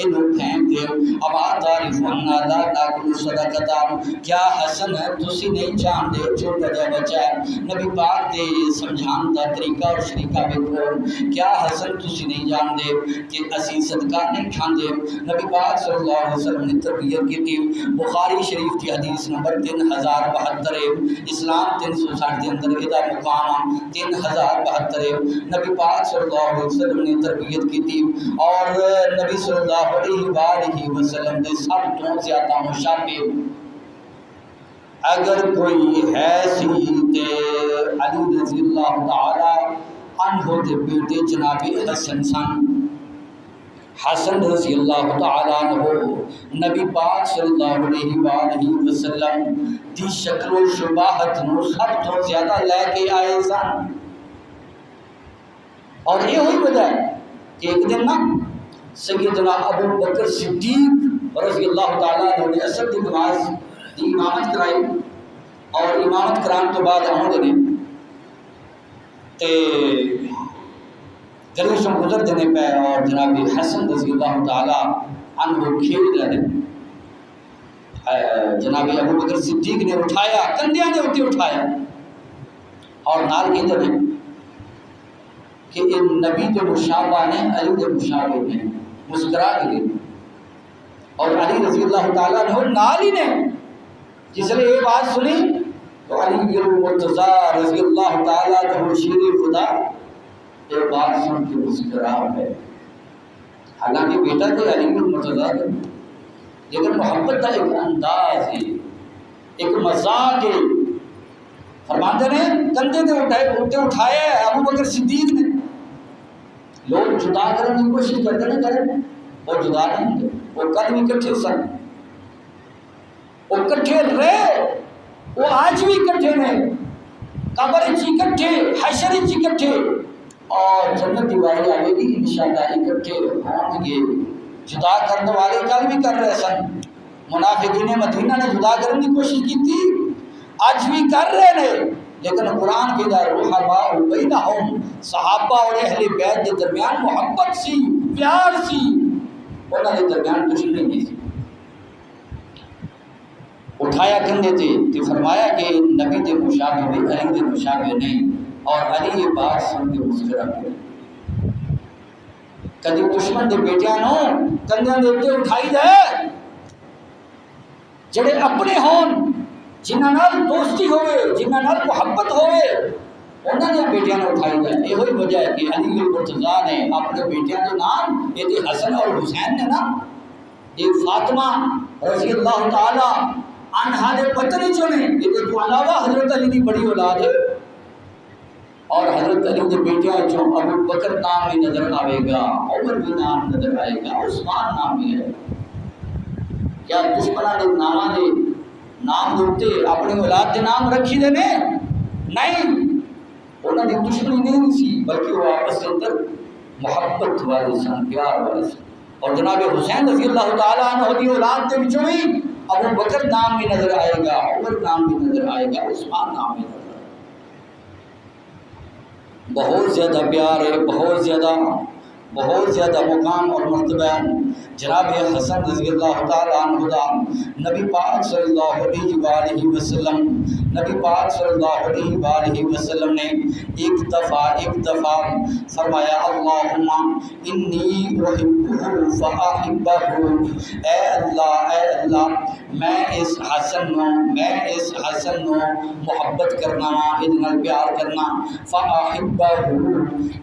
انہوں پھینک دے. اما تعرف ان لا ناکل صدقۃ، کیا حسن ہے تسی نہیں جانتے، چھوٹا جا بچہ ہے. نبی پاک دے سمجھان دا طریقہ اور شریکہ دیکھو، کیا حسن تسی نہیں جانتے کہ اسی صدقہ نہیں کھاندے. نبی پاک صلی اللہ علیہ وسلم نے تربیت کی تھی بخاری شریف کی حدیث نمبر 3072 اسلام 360 کے اندر ادا مقام 3072 نبی پاک صلی اللہ علیہ وسلم نے تربیت کی تھی اور نبی صلی اللہ علیہ وسلم نے سب تو زیادہ مشابہ اگر کوئی ہے سی تے علی رضی اللہ تعالی عنہ دے بیٹے جناب حسن سن حسن رضی اللہ تعالی عنہ نبی پاک صلی اللہ علیہ وآلہ وسلم دی شکل و شباہت نو سب تو زیادہ لے کے آئے سن اور یہ ہوئی وجہ ہے کہ ایک دن نا سیدنا ابو بکر صدیق رضی اللہ تعالی عنہ نے عصر کی نماز دی امامت کرائی اور امامت کران تو بعد آمد نے تے گلیشوں گزر دینے پہ اور جناب حسن رضی اللہ تعالی عنہ کھیل رہے جناب ابو بکر صدیق نے اٹھایا کندھیاں نے اٹھایا اور نال کہتے ہیں کہ ان نبی کے مشابہ نے علی کے مشابہ نے مسکرا کے اور علی رضی اللہ تعالیٰ عنہ نال ہی نے جس نے یہ بات سنی تو علی المرتضیٰ رضی اللہ تعالیٰ عنہ شیر خدا یہ بات سن کے مسکرا ہے حالانکہ بیٹا تھے علی المرتضیٰ لیکن محبت کا ایک انداز ہے ایک مذاق ہے فرماتے نے کندھے تے اٹھائے ابو بکر صدیق نے لوگ جدا کرنے کی کوشش کرتے نہ کریں وہ جدا نہیں ہوتے وہ کل بھی کٹھے سن وہ کٹھے رہے وہ آج بھی کٹھے رہے قبر چی کٹھے حشر چی کٹھے اور جنت کی باری آگے بھی انشاءاللہ اکٹھے ہوں گے جدا کرنے والے کل بھی کر رہے سن منافقین مدینہ نے جدا کرنے کی کوشش کی تھی آج بھی کر رہے ہیں لیکن قرآن کے در رحماء بینہم صحابہ اور اہل بیت کے درمیان محبت سی پیار سی انہوں نے درمیان کچھ نہیں سی اٹھایا کندھے تھے کہ فرمایا کہ نبی دے مشابہ بھی علی دے مشابہ نہیں اور علی یہ بات سن کے مسکرا گئے کدی دشمن دے بیٹیاں نو کندھیاں دے اوتے اٹھائی دے جڑے اپنے ہون جنہاں نال دوستی ہوئے جنہاں نال محبت ہوئے انہاں نے بیٹیاں نو اٹھائی دے یہ ہوئی وجہ ہے کہ علی المرتضیٰ نے اپنے بیٹیاں دے نام یہ حسن اور حسین نے نا یہ فاطمہ رضی اللہ تعالی عنہا دے پتنی چنے یہ تو علاوہ حضرت علی دی بڑی اولاد ہے اور حضرت علی دے بیٹیاں جو ابو بکر نام بھی نظر آئے گا عمر بھی نام نظر آئے گا عثمان نام بھی ہے کیا دشمنہ دے نامہ دے نام دوتے اپنے اولاد دے نام رکھی دے نہیں انہوں نے دشمنی نہیں سی بلکہ وہ آپس کے اندر محبت والے سن پیار والے سن اور جناب حسین رضی اللہ تعالیٰ عنہ دی اولاد دے وچوں ہی ابو بکر نام بھی نظر آئے گا عمر نام بھی نظر آئے گا عثمان نام بھی نظر آئے گا بہت زیادہ پیار ہے بہت زیادہ مقام اور مرتبہ جناب حسن رضی اللہ تعالیٰ عنہ دا نبی پاک صلی اللہ علیہ وسلم نبی پاک صلی اللہ علیہ وسلم نے ایک دفعہ فرمایا اللہم انی احبہ فاحبہ اے اللہ میں اس حسن نو محبت کرنا ادنا پیار کرنا فاحبہ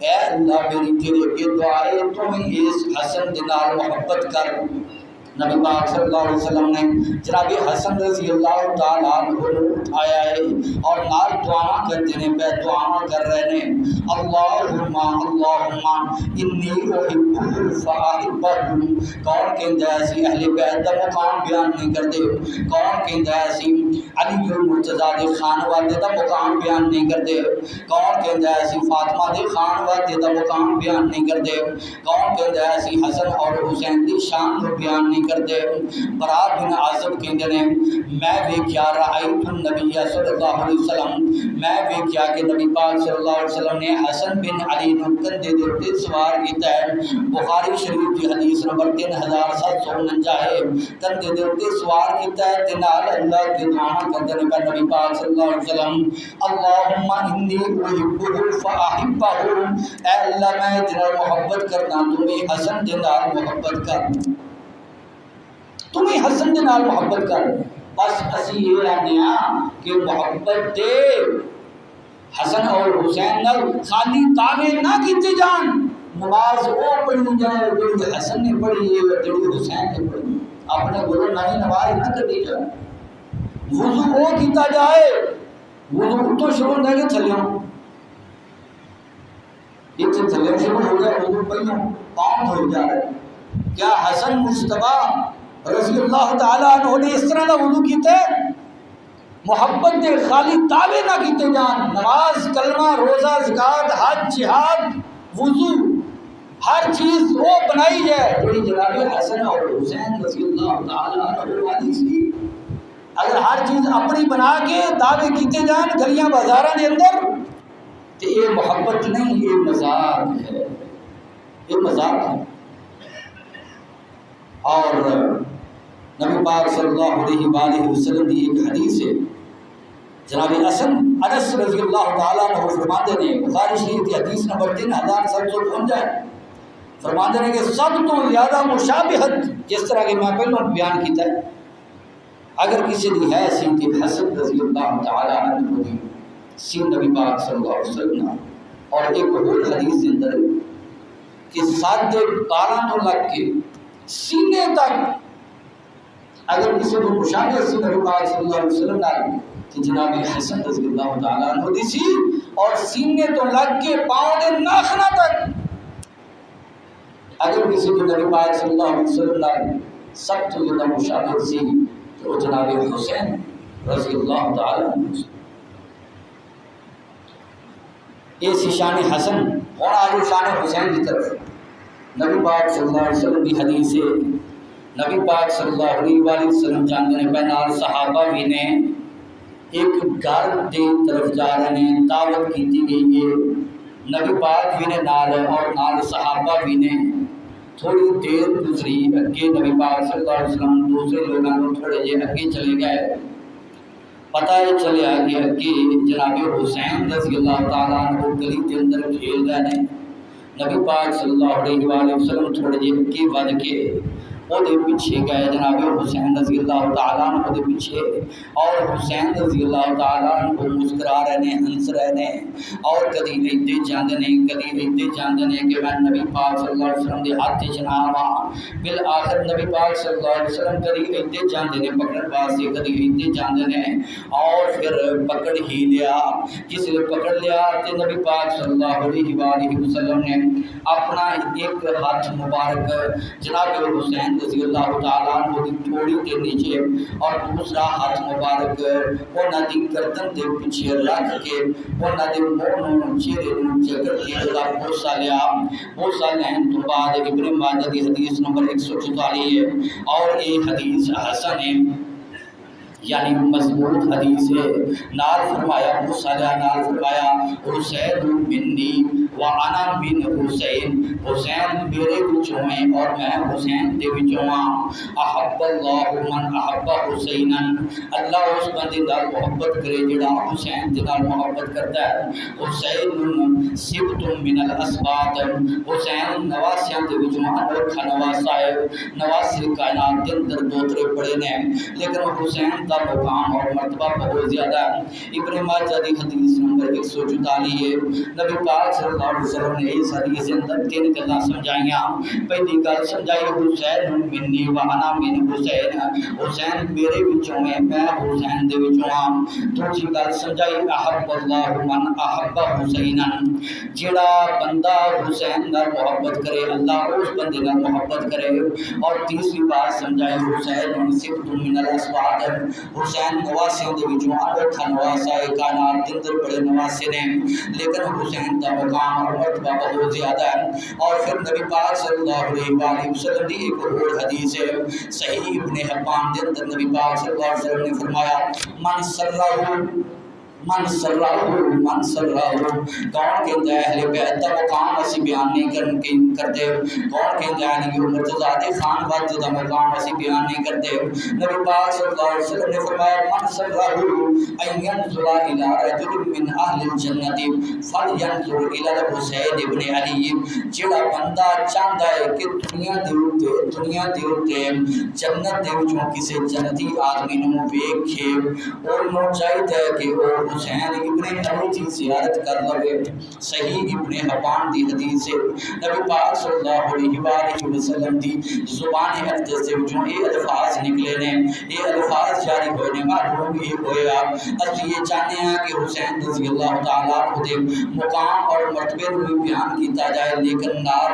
اے اللہ میری تیرے دعائے تم اس حسن دنال محبت کر نبی پاک صلی اللہ علیہ وسلم نے جناب حسن رضی اللہ تعالیٰ عنہ کو اٹھایا ہے اور نال دعا کرتے ہیں پہ دعا کر رہے ہیں اللہم انی احبہ فاحبہ کون کہندا ہے ایسی اہل بیت دا مقام بیان نہیں کرتے کون کہندا ہے ایسی علی المرتضیٰ دے خانوادے دا مقام بیان نہیں کرتے کون کہندا ہے ایسی فاطمہ دے خانوادے دا مقام بیان نہیں کرتے کون کہندا ہے ایسی حسن اور حسین دی شان کو بیان نہیں کرتے برات بن عازب کہندے نے میں ویکھیا رأیت النبی صلی اللہ علیہ وسلم میں ویکھیا کہ نبی پاک صلی اللہ علیہ وسلم نے حسن بن علی نو کندھے دے اوپر سوار کیتا ہے بخاری شریف کی حدیث نمبر 3749 ہے کندھے دے اوپر سوار کیتا ہے تے نال اللہ کی دعا کردے نے نبی پاک صلی اللہ علیہ وسلم اللہم انی احبہ فاحبہ اے اللہ میں تیرا محبت کرنا تو حسن دے نال محبت کر تم ہی حسن دے نال محبت کر، بس اسی یہ آنے ہاں کہ محبت دے حسن اور حسین نال خالی دعوے نہ کیتے جان، نماز وہ پڑھی جائے جڑی حسن نے پڑھی ہے جڑی حسین نے پڑھی، اپنے گھروں نئی نماز نہ کری جائے، وضو وہ کیتا جائے، وضو تو شروع نہ کہ تھلیوں یہ تو تھلیوں شروع ہو جائے، وضو پہلوں پاؤں دھو جائے، کیا حسن مجتبی رضی اللہ تعالیٰ عنہ نے اس طرح کا وضو کیتے؟ محبت دے خالی دعوے نہ کیتے جان، نماز کلمہ روزہ زکات حج جہاد وضو ہر چیز وہ بنائی جائے جڑی جناب حسن اور حسین رضی اللہ تعالیٰ عنہ والی سی۔ اگر ہر چیز اپنی بنا کے دعوے کیتے جان گلیاں بازاراں دے اندر تو یہ محبت نہیں، یہ مذاق ہے، یہ مذاق ہے۔ اور نبی پاک صلی اللہ علیہ وآلہ وسلم کی ایک حدیث ہے، جناب انس رضی اللہ تعالیٰ عنہ فرماتے ہیں، بخاری شریف کی حدیث نمبر 3755 فرماتے ہیں کہ سب تو زیادہ مشابہت جس طرح کہ میں پہلوں بیان کیتا ہے، اگر کسی دی ہے سیدی حسن رضی اللہ تعالیٰ عنہ کی سین نبی پاک صلی اللہ علیہ وسلم، اور ایک اور حدیث کے اندر کہ 12.5 تو لگ کے سینے تک اگر کسی کو مشابہ سی نبی پاک صلی اللہ علیہ وسلم نہ کہ جناب حسن رضی اللہ تعالیٰ عنہ دی سی، اور سینے تو لگ کے پاؤں دے ناخنا تک اگر کسی کو نبی پاک صلی اللہ علیہ وسلم نہ سب تو زیادہ مشابہ سی تو وہ جناب حسین رضی اللہ تعالیٰ عنہ۔ اس شان حسن اور آگے شان حسین کی طرف نبی پاک صلی اللہ علیہ وسلم کی حدیث ہے، نبی پاک صلی اللہ علیہ وآلہ وسلم جانتے ہیں بینار صحابہ بھی نے ایک گھر دے طرف جا رہے ہیں، دعوت کی گئی ہے، نبی پاک بھی نے نال اور نال صحابہ بھی نے، تھوڑی دیر گزری اگے نبی پاک صلی اللہ علیہ وسلم دوسرے لوگوں کو تھوڑے جے اگے چلے گئے، پتہ یہ چلیا کہ اگے جناب حسین رضی اللہ تعالیٰ عنہ گلی کے اندر کھیل رہے ہیں، نبی پاک صلی اللہ علیہ وآلہ وسلم تھوڑے جے اگے ود کے وہ دے پیچھے گئے جناب حسین رضی اللہ تعالیٰ عنہ دے پیچھے، اور حسین رضی اللہ تعالیٰ عنہ مسکرا رہے ہیں، ہنس رہے ہیں، اور کدی ایدے جاندے نے کدی ایدے جاندے نے کہ میں نبی پاک صلی اللہ علیہ وسلم دے ہاتھ چناواں، بالآخر نبی پاک صلی اللہ علیہ وسلم کدی ایدے جاندے نے پکڑن واسطے کدی ایدے جاندے نے، اور پھر پکڑ ہی لیا، جس نے پکڑ لیا تے نبی پاک صلی اللہ علیہ وآلہ وسلم نے اپنا ایک ہاتھ مبارک جناب حسین رضی اللہ تعالیٰ عنہ کی تھوڑی کے نیچے اور دوسرا ہاتھ مبارک انہاں دی گردن دے پیچھے رکھ کے انہاں دے منہ چہرے نوں جگر کے اللہ بوسہ لیا، بوسہ لین تو بعد ابن ماجہ کی حدیث نمبر 144 ہے، اور یہ حدیث حسن ہے یعنی مضبوط حدیث ہے۔ نال فرمایا بوسہ لیا، نال فرمایا حسین منی وانا من حسین، حسین میرے وچوں ہیں اور میں حسین دے وچوں ہاں، احب اللہ من احب حسینا، اللہ اس بندے نال محبت کرے جڑا حسین دے نال محبت کرتا ہے، حسین سبت من الاسباط، حسین نواسیاں دے وچوں انوکھا نواسا ہے، نواسی کائنات کے اندر دوترے پڑے نے، لیکن حسین کا مقام اور مرتبہ بہت زیادہ ہے۔ ابن ماجہ دی حدیث نمبر 144 ہے، نبی پاک صلی اللہ علیہ وسلم نے اس حدیث اندر 3 گلاں سمجھائیاں۔ پہلی گل سمجھائی حسین منی وانا من حسین، حسین میرے وچوں ہے میں حسین دے وچوں ہاں۔ دوسری گل سمجھائی احب اللہ من احب حسینا، جڑا بندہ حسین نال محبت کرے اللہ اس بندے نال محبت کرے۔ اور تیسری بات سمجھائی حسین سبت من الاسباط، حسین نواسیوں دے وچوں انوکھا نواسا ہے، کائنات کے اندر بڑے نواسے نے، لیکن حسین کا مقام اور مرتبہ بہت زیادہ ہے۔ اور پھر نبی پاک صلی اللہ علیہ وآلہ وسلم کی ایک اور حدیث ہے صحیح ابن حبان کے اندر، نبی پاک صلی اللہ علیہ وسلم نے فرمایا من سرہ من سراہو کون کہتا ہے اہل بیت دا مقام اسی بیان نہیں کرتے، کون کہتا ہے علی مرتضی خان وقت دا مقام اسی بیان نہیں کرتے۔ نبی پاک صلی اللہ علیہ وسلم نے فرمایا من سراہو ان ينظر الى رجل من اہل الجنت فلینظر الى الحسین ابن علی، جڑا بندہ چاہتا ہے کہ دنیا دے اوتے جنت دے وچوں کسے جنتی آدمی نوں ویکھے، اونوں چاہیدا ہے کہ وہ حسین ابن علی دی زیارت کر لوے۔ صحیح ابن حبان دی حدیث ہے، نبی پاک صلی اللہ علیہ وآلہ وسلم دی زبان اقدس دے وچوں یہ الفاظ نکلے نے، یہ الفاظ جاری ہوئے نے، معلوم یہ ہویا اسی یہ چاہتے ہیں کہ حسین رضی اللہ تعالیٰ عنہ دے مقام اور مرتبے میں بیان کیتا جائے، لیکن نال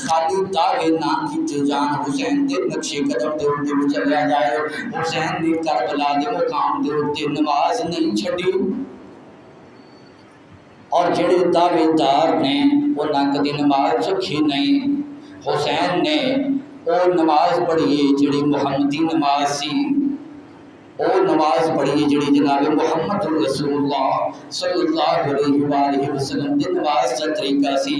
خالی دعوے نہ کیتے جان، حسین دے نقش قدم دے اُتے چلیا جائے، حسین دی کربلا دے مقام دے اُتے نماز نہیں چھڈی۔ اور جڑے دعوے دار نے وہ نہ کدی نماز رکھی نہیں، حسین نے وہ نماز پڑھی جڑی محمدی نماز سی، وہ نماز پڑھی جڑی جناب محمد رسول اللہ صلی اللہ علیہ وآلہ وسلم دی نماز کا طریقہ سی،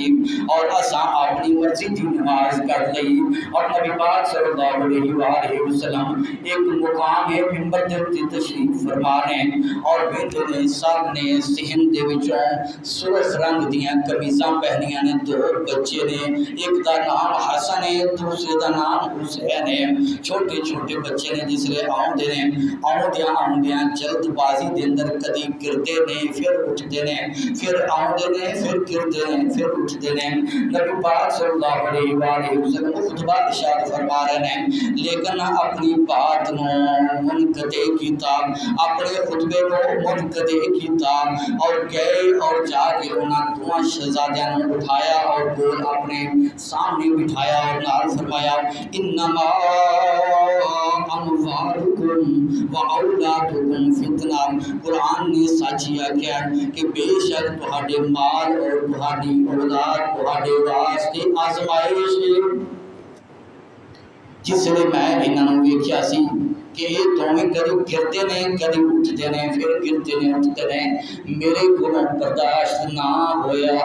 اور اساں اپنی مرضی دی نماز کر لئی۔ اور نبی پاک صلی اللہ علیہ وآلہ وسلم ایک مقام ہے منبر دے تے تشریف فرما نے، اور بیٹھے نے سب نے صحن دے وچوں سرخ رنگ دیاں قمیضاں پہنیاں نے، دو بچے نے، ایک دا نام حسن ہے دوسرے دا نام حسین ہے، چھوٹے چھوٹے بچے نے جس لے آؤندے نے، آؤندیاں جلد بازی دے اندر کدی گرتے نے پھر اٹھتے نے، پھر آؤندے نے پھر گرتے نے پھر اٹھتے نے۔ نبی پاک صلی اللہ علیہ وآلہ وسلم خطبہ ارشاد فرما رہے ہیں، لیکن اپنی بات نو منقطع کیتا، اپنے خطبے کو منقطع کیتا، اور گئے اور جا کے انہاں دو شہزادیاں نو اٹھایا اور گول اپنے سامنے بٹھایا اور نال فرمایا انما اموالکم وَأَوْلَادُكُمْ فِتْنَةٌ، قرآن نے سچیا کیا کہ بے شک تہاڈے مال اور تہاڈی اولاد تہاڈے واسطے آزمائش ہے۔ جس لئے میں انہاں نوں ویکھیا سی کہ یہ دوویں کدی گرتے نے کدی اٹھتے نے پھر گرتے نے اٹھتے نے، میرے کولوں برداشت نہ ہویا،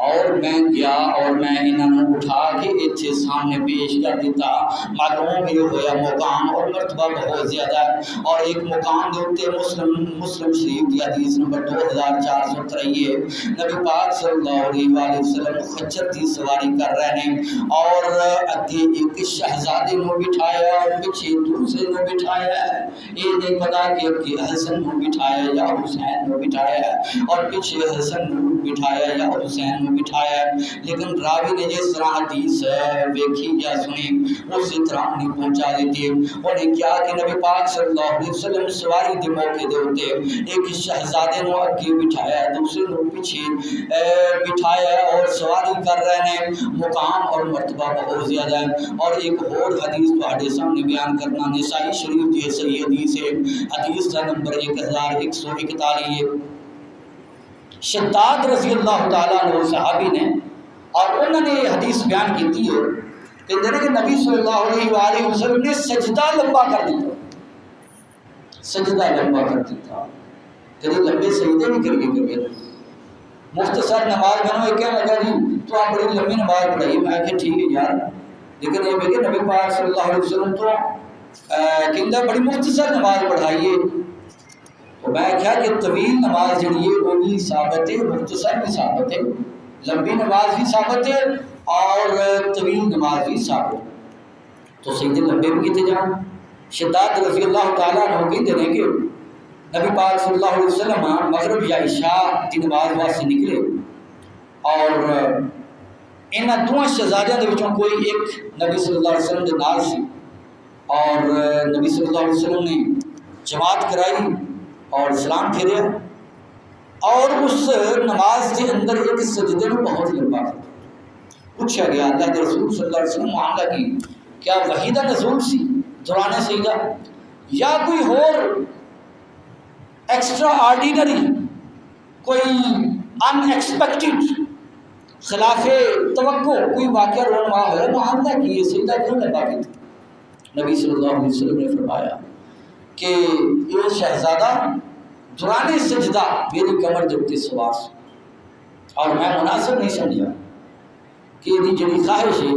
اور میں گیا اور میں انہوں اٹھا کے اتنے سامنے پیش کر دیتا۔ معلوم یہ ہویا مقام اور مرتبہ بہت زیادہ ہے، اور ایک مقام دے اوتے مسلم شریف کی حدیث نمبر 2483 ہے، نبی پاک صلی اللہ علیہ وآلہ وسلم خچر کی سواری کر رہے ہیں، اور اگے ایک شہزادے نو بٹھایا اور پیچھے دوسرے نو بٹھایا ہے، یہ نہیں پتا کہ حسن نو بٹھایا یا حسین نو بٹھایا ہے، اور پیچھے حسن نو بٹھایا یا حسین نو بٹھایا ہے، لیکن راوی نے جس طرح حدیث ویکھی یا سنی اسی طرح نہیں پہنچا دیتی۔ انہیں کیا کہ نبی پاک صلی اللہ علیہ وسلم سواری دے موقع دے ہوتے ایک شہزادے نو اگے بٹھایا ہے دوسرے نو پیچھے بٹھایا ہے اور سواری کر رہے ہیں، مقام اور مرتبہ بہت زیادہ ہے۔ اور ایک اور حدیث تہاڈے سامنے بیان کرنا، نسائی شریف کی صحیح حدیث ہے، حدیث کا نمبر 1141 ہے۔ شداد رضی اللہ تعالیٰ عنہ صحابی نے، اور انہوں نے یہ حدیث بیان کی تھی کہ نبی صلی اللہ علیہ وآلہ وسلم نے سجدہ لمبا کر دیتا، سجدہ لمبا کر دیتا، کبھی لمبے سجدے بھی کر کے مختصر نماز بنو ایک کہنے لگا جی تو آپ بڑی لمبی نماز پڑھائی، میں کہ ٹھیک ہے یار، لیکن یہ کہ نبی پاک صلی اللہ علیہ وسلم تو کہندہ بڑی مختصر نماز پڑھائیے، تو میں کہا کہ طویل نماز جڑی ہے وہ بھی ثابت ہے، مختصر بھی ثابت ہے، لمبی نماز بھی ثابت ہے اور طویل نماز بھی ثابت ہے، تو سجدے لمبے بھی کیتے جان۔ شداد رضی اللہ تعالیٰ عنہ کہتے ہیں کہ نبی پاک صلی اللہ علیہ وسلم مغرب یا عشاء کی نماز واسطے نکلے، اور انہاں دو شہزادیاں دے وچوں کوئی ایک نبی صلی اللہ علیہ وسلم دے نال سی، اور نبی صلی اللہ علیہ وسلم نے جماعت کرائی اور سلام پھیریا، اور اس نماز کے اندر ایک سجدے میں بہت لمبا تھا۔ پوچھا گیا اللہ کے رسول صلی اللہ علیہ وسلم معاملہ کی کیا وحی دا نزول سی دوران سجدہ یا کوئی اور ایکسٹرا آرڈینری کوئی ان ایکسپیکٹڈ خلاف توقع کوئی واقعہ رونما ہوا، معاملہ کی یہ سجدہ کیوں لمبا کی تھی؟ نبی صلی اللہ علیہ وسلم نے فرمایا کہ یہ شہزادہ دوران سجدہ میری کمر دے اتنے سوار سی اور میں مناسب نہیں سمجھا کہ یہ جڑی خواہش ہے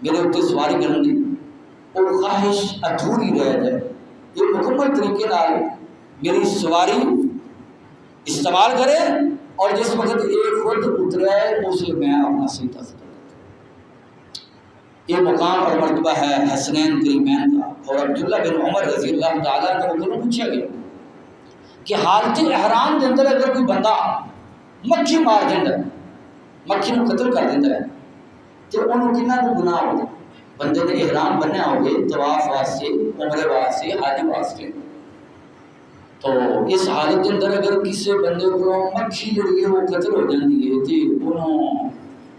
میرے اتنے سواری کرنے دی وہ خواہش ادھوری رہ جائے، یہ مکمل طریقے نال میری سواری استعمال کرے اور جس وقت یہ خود اترے اسے میں اپنا سیدھا کروں۔ یہ مقام اور مرتبہ ہے حسنین کریمین کا۔ اور عبداللہ بن عمر رضی اللہ تعالیٰ عنہ کو پوچھا گیا کہ حالت احرام کے اندر اگر کوئی بندہ مکھی مار دینا ہے، مکھی کو قتل کر دینا ہے تو انہوں کتنا کو گناہ ہوگا؟ بندے نے احرام بننا ہوگے طواف واسطے، عمرے واسطے، حج واسطے، تو اس حالت کے اندر اگر کسی بندے کو مکھی جڑی ہے وہ قتل ہو جاتی ہے تو انہوں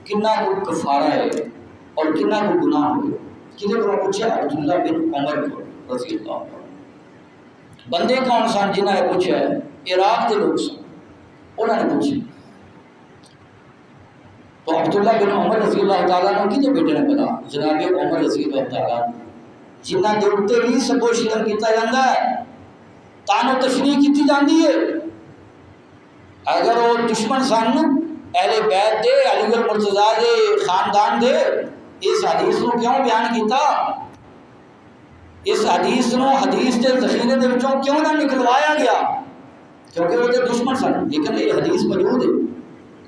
کتنا کو کفارہ ہے اور کتنا کو گناہ ہوئے؟ کدھے کو پوچھا؟ عبداللہ بن عمر کو رضی اللہ عنہ۔ بندے کون سن جنہوں نے پوچھا ہے؟ عراق کے لوگ سن، انہوں نے پوچھا تو عبداللہ بن عمر رضی اللہ تعالیٰ عنہ کدھے بیٹے نے پتا؟ جناب عمر رضی اللہ تعالیٰ عنہ جنہ کے اتنے بھی سب و شتم کیتا جاتا ہے، تان و تشریح کی جاتی ہے۔ اگر وہ دشمن سن اہل بیت دے، علی المرتضیٰ دے خاندان دے، اس حدیث کو کیوں بیان کیتا؟ اس حدیث نو حدیث کے ذخیرے دے وچوں کیوں نہ نکلوایا گیا؟ کیونکہ وہ تے دشمن سن، لیکن یہ حدیث موجود ہے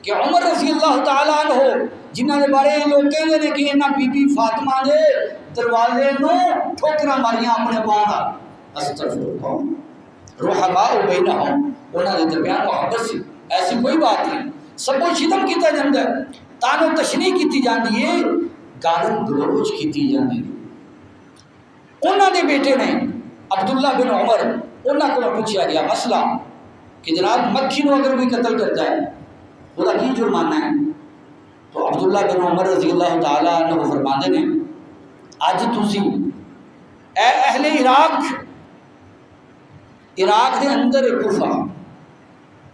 کہ عمر رضی اللہ تعالیٰ عنہ جنہاں دے بارے لوگ کہندے نے کہ انہاں بی بی فاطمہ دے دروازے نو ٹھوکراں ماریاں اپنے پاؤں نال، استغفر اللہ، رحماء بینہم، انہاں دے درمیان محبت سی، ایسی کوئی بات نہیں، سب کو شتم کیتا جاندا ہے، تان و تشریح کیتی جاندی ہے، گالن گلوچ کیتی جاندی ہے۔ انہاں دے بیٹے نے عبداللہ بن عمر، انہاں کو پوچھا گیا مسئلہ کہ جناب مکھی نو اگر کوئی قتل کرتا ہے وہ کی جرمانہ ہے؟ تو عبداللہ بن عمر رضی اللہ تعالیٰ عنہ فرماندے نے اج تسی اے اہل عراق دے اندر کوفہ،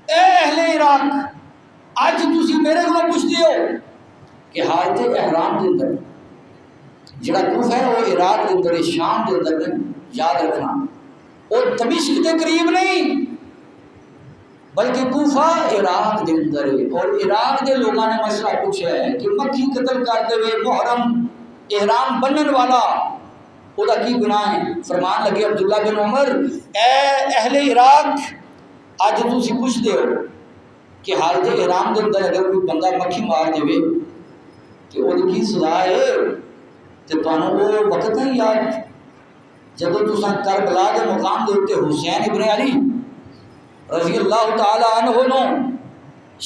اے اہل عراق اج تسی میرے کو پوچھتے ہو کہ حالت احرام کے اندر جڑا کوفہ ہے وہ عراق کے اندر، شام کے اندر نہیں، یاد رکھنا وہ دمشق کے قریب نہیں بلکہ کوفہ عراق کے اندر ہے۔ اور عراق کے لوگوں نے مسئلہ پوچھا ہے کہ مکھی قتل کرتے ہوئے محرم احرام بنن والا وہ کی گناہ ہے؟ فرمان لگے عبداللہ بن عمر اے اہل عراق اج تسی پوچھتے ہو کہ حالت احرام کے اندر اگر کوئی بندہ مکھی مار دے تو وہ کی سزا ہے؟ تو تمہیں وہ وقت نہیں یاد جب تساں کربلا کے مقام دے اتنے حسین ابن علی رضی اللہ تعالی عنہ نو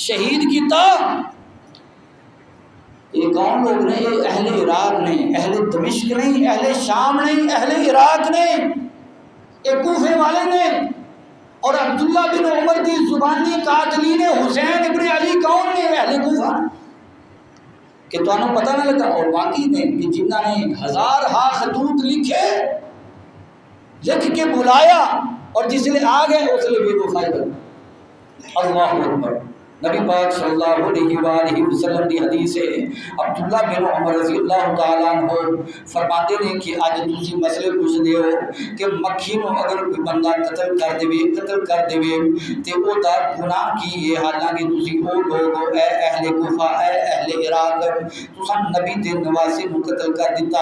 شہید کیتا؟ یہ کون لوگ نے؟ یہ اہل عراق نے، اہل دمشق نہیں، اہل شام نہیں، اہل عراق نے، یہ کوفے والے نے۔ اور عبداللہ بن عمر کی زبانی قاتلین حسین ابن علی کون نے؟ اہل کوفہ۔ کہ تو انہوں پتہ نہ لگا؟ اور باقی نے کہ جنہوں نے ہزارہا خطوط لکھے، لکھ کے بلایا اور جس لئے آ گئے اس لئے بھی وفائی کر۔ اللہ اکبر۔ نبی پاک صلی اللہ علیہ وآلہ وسلم کی حدیث ہے، عبداللہ بن عمر رضی اللہ تعالیٰ عنہ فرماتے ہیں کہ آج دوسری مسئلے پوچھ دے ہو کہ مکھی نو اگر کوئی بندہ قتل کر دے تو وہ دا گناہ کی ہے، حالانکہ تسی وہ لوگ اے اہل کوفہ، اے اہل عراق، تساں نبی دے نواسے نو قتل کر دیتا،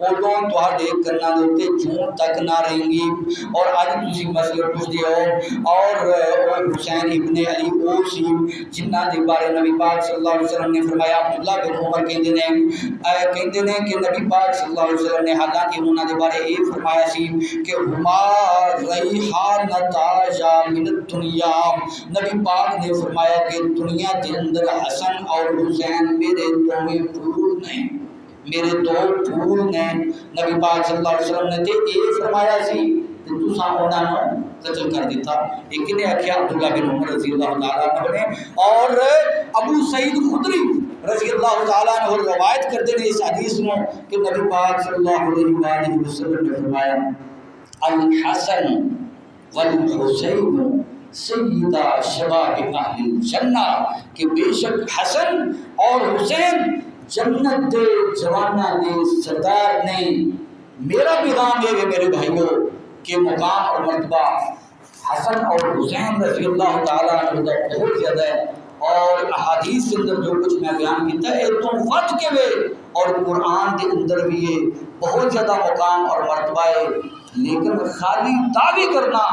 ادوں تہاڈے کناں دے اوتے جون تک نہ رہیں گی۔ اور آج دوسری مسئلے پوچھ دے ہو اور حسین ابن علی او سی جنہ دے بارے نبی پاک صلی اللہ علیہ وسلم نے فرمایا۔ عبداللہ بن عمر کہندے نے کہ نبی پاک صلی اللہ علیہ وسلم نے حالانکہ انہاں دے بارے یہ فرمایا سی کہ ہما ریحانتا یا من الدنیا، نبی پاک نے فرمایا کہ دنیا کے اندر حسن اور حسین میرے دونوں پھول نے، میرے دو پھول نے۔ نبی پاک صلی اللہ علیہ وسلم نے یہ فرمایا سی تو تساں انہاں نوں قتل کر دیتا۔ ایک نے آخیا عبداللہ بن عمر رضی اللہ تعالیٰ عنہ نے، اور ابو سعید خدری رضی اللہ تعالیٰ عنہ روایت کرتے ہیں اس حدیث میں کہ نبی پاک صلی اللہ علیہ وآلہ وسلم نے فرمایا الحسن والحسین سیدہ شباب اہل الجنہ، کہ بے شک حسن اور حسین جنت دے جوانہ دے سردار نے۔ میرا پیغام یہ ہے میرے بھائیوں کہ مقام اور مرتبہ حسن اور حسین رضی اللہ تعالیٰ عنہ کا بہت زیادہ ہے، اور احادیث کے اندر جو کچھ میں بیان کیتا ہے تو وجھ کے وے، اور قرآن کے اندر بھی یہ بہت زیادہ مقام اور مرتبہ ہے، لیکن خالی دعوی کرنا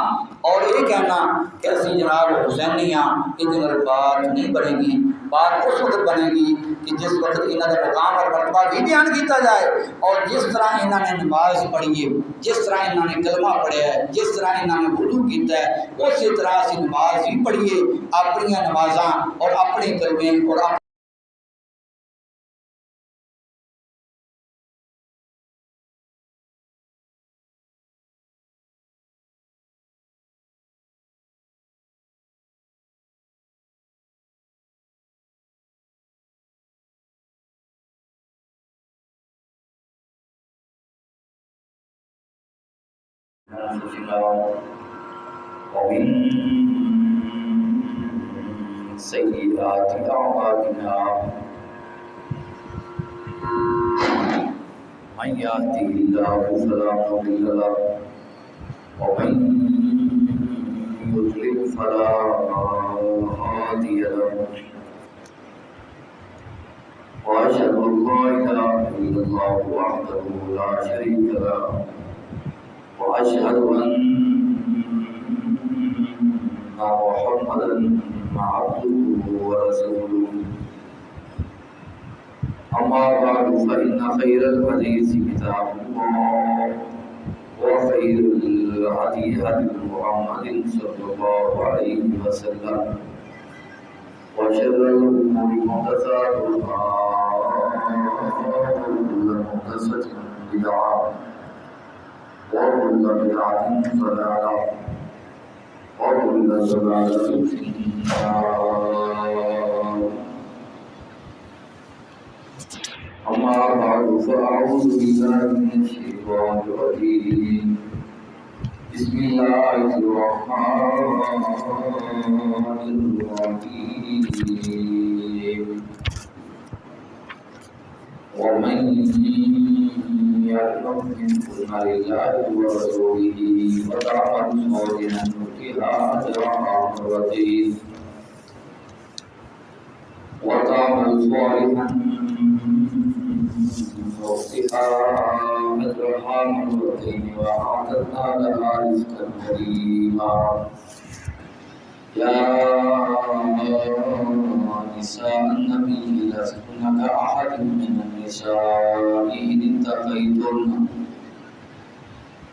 اور یہ کہنا کہ اسی جناب حسینی ہاں، یہ بات نہیں بنے گی۔ بات اس وقت بنے گی کہ جس وقت انہوں نے مقام اور مرتبہ بھی بیان کیتا جائے، اور جس طرح انہوں نے نماز پڑھی ہے، جس طرح انہوں نے کلمہ پڑھیا ہے، جس طرح انہوں نے وضو کیتا ہے، اسی طرح سے نماز بھی پڑھیے، اپنی نمازاں اور اپنے کلمے اور أنفسنا ومن سيئات أعمالنا من يهده الله فلا مضل له ومن يضلل فلا هادي له وأشهد أن لا إله إلا الله وحده لا شريك له وأشهد أن محمدا عبده ورسوله أما بعد فإن خير الحديث كتاب الله وخير الهدي هدي محمد صلى الله عليه وسلم وشر الأمور محدثاتها وكل محدثة بدعة وكل بدعة ضلالة وكل ضلالة في النار. أما بعد فأعوذ بالله من الشيطان الرجيم. بسم الله الرحمن الرحيم. ومن يعلم منكم لله ورسوله وتعمل صالحا نؤتها أجرها مرتين وتعمل صالحا نؤتها أجرها مرتين وأعتدنا لها رزقا كريما. يا نساء النبي لستن كأحد من النساء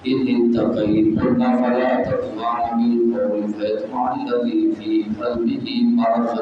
إن اتقيتن فلا تخضعن بالقول فيطمع الذي في قلبه مرض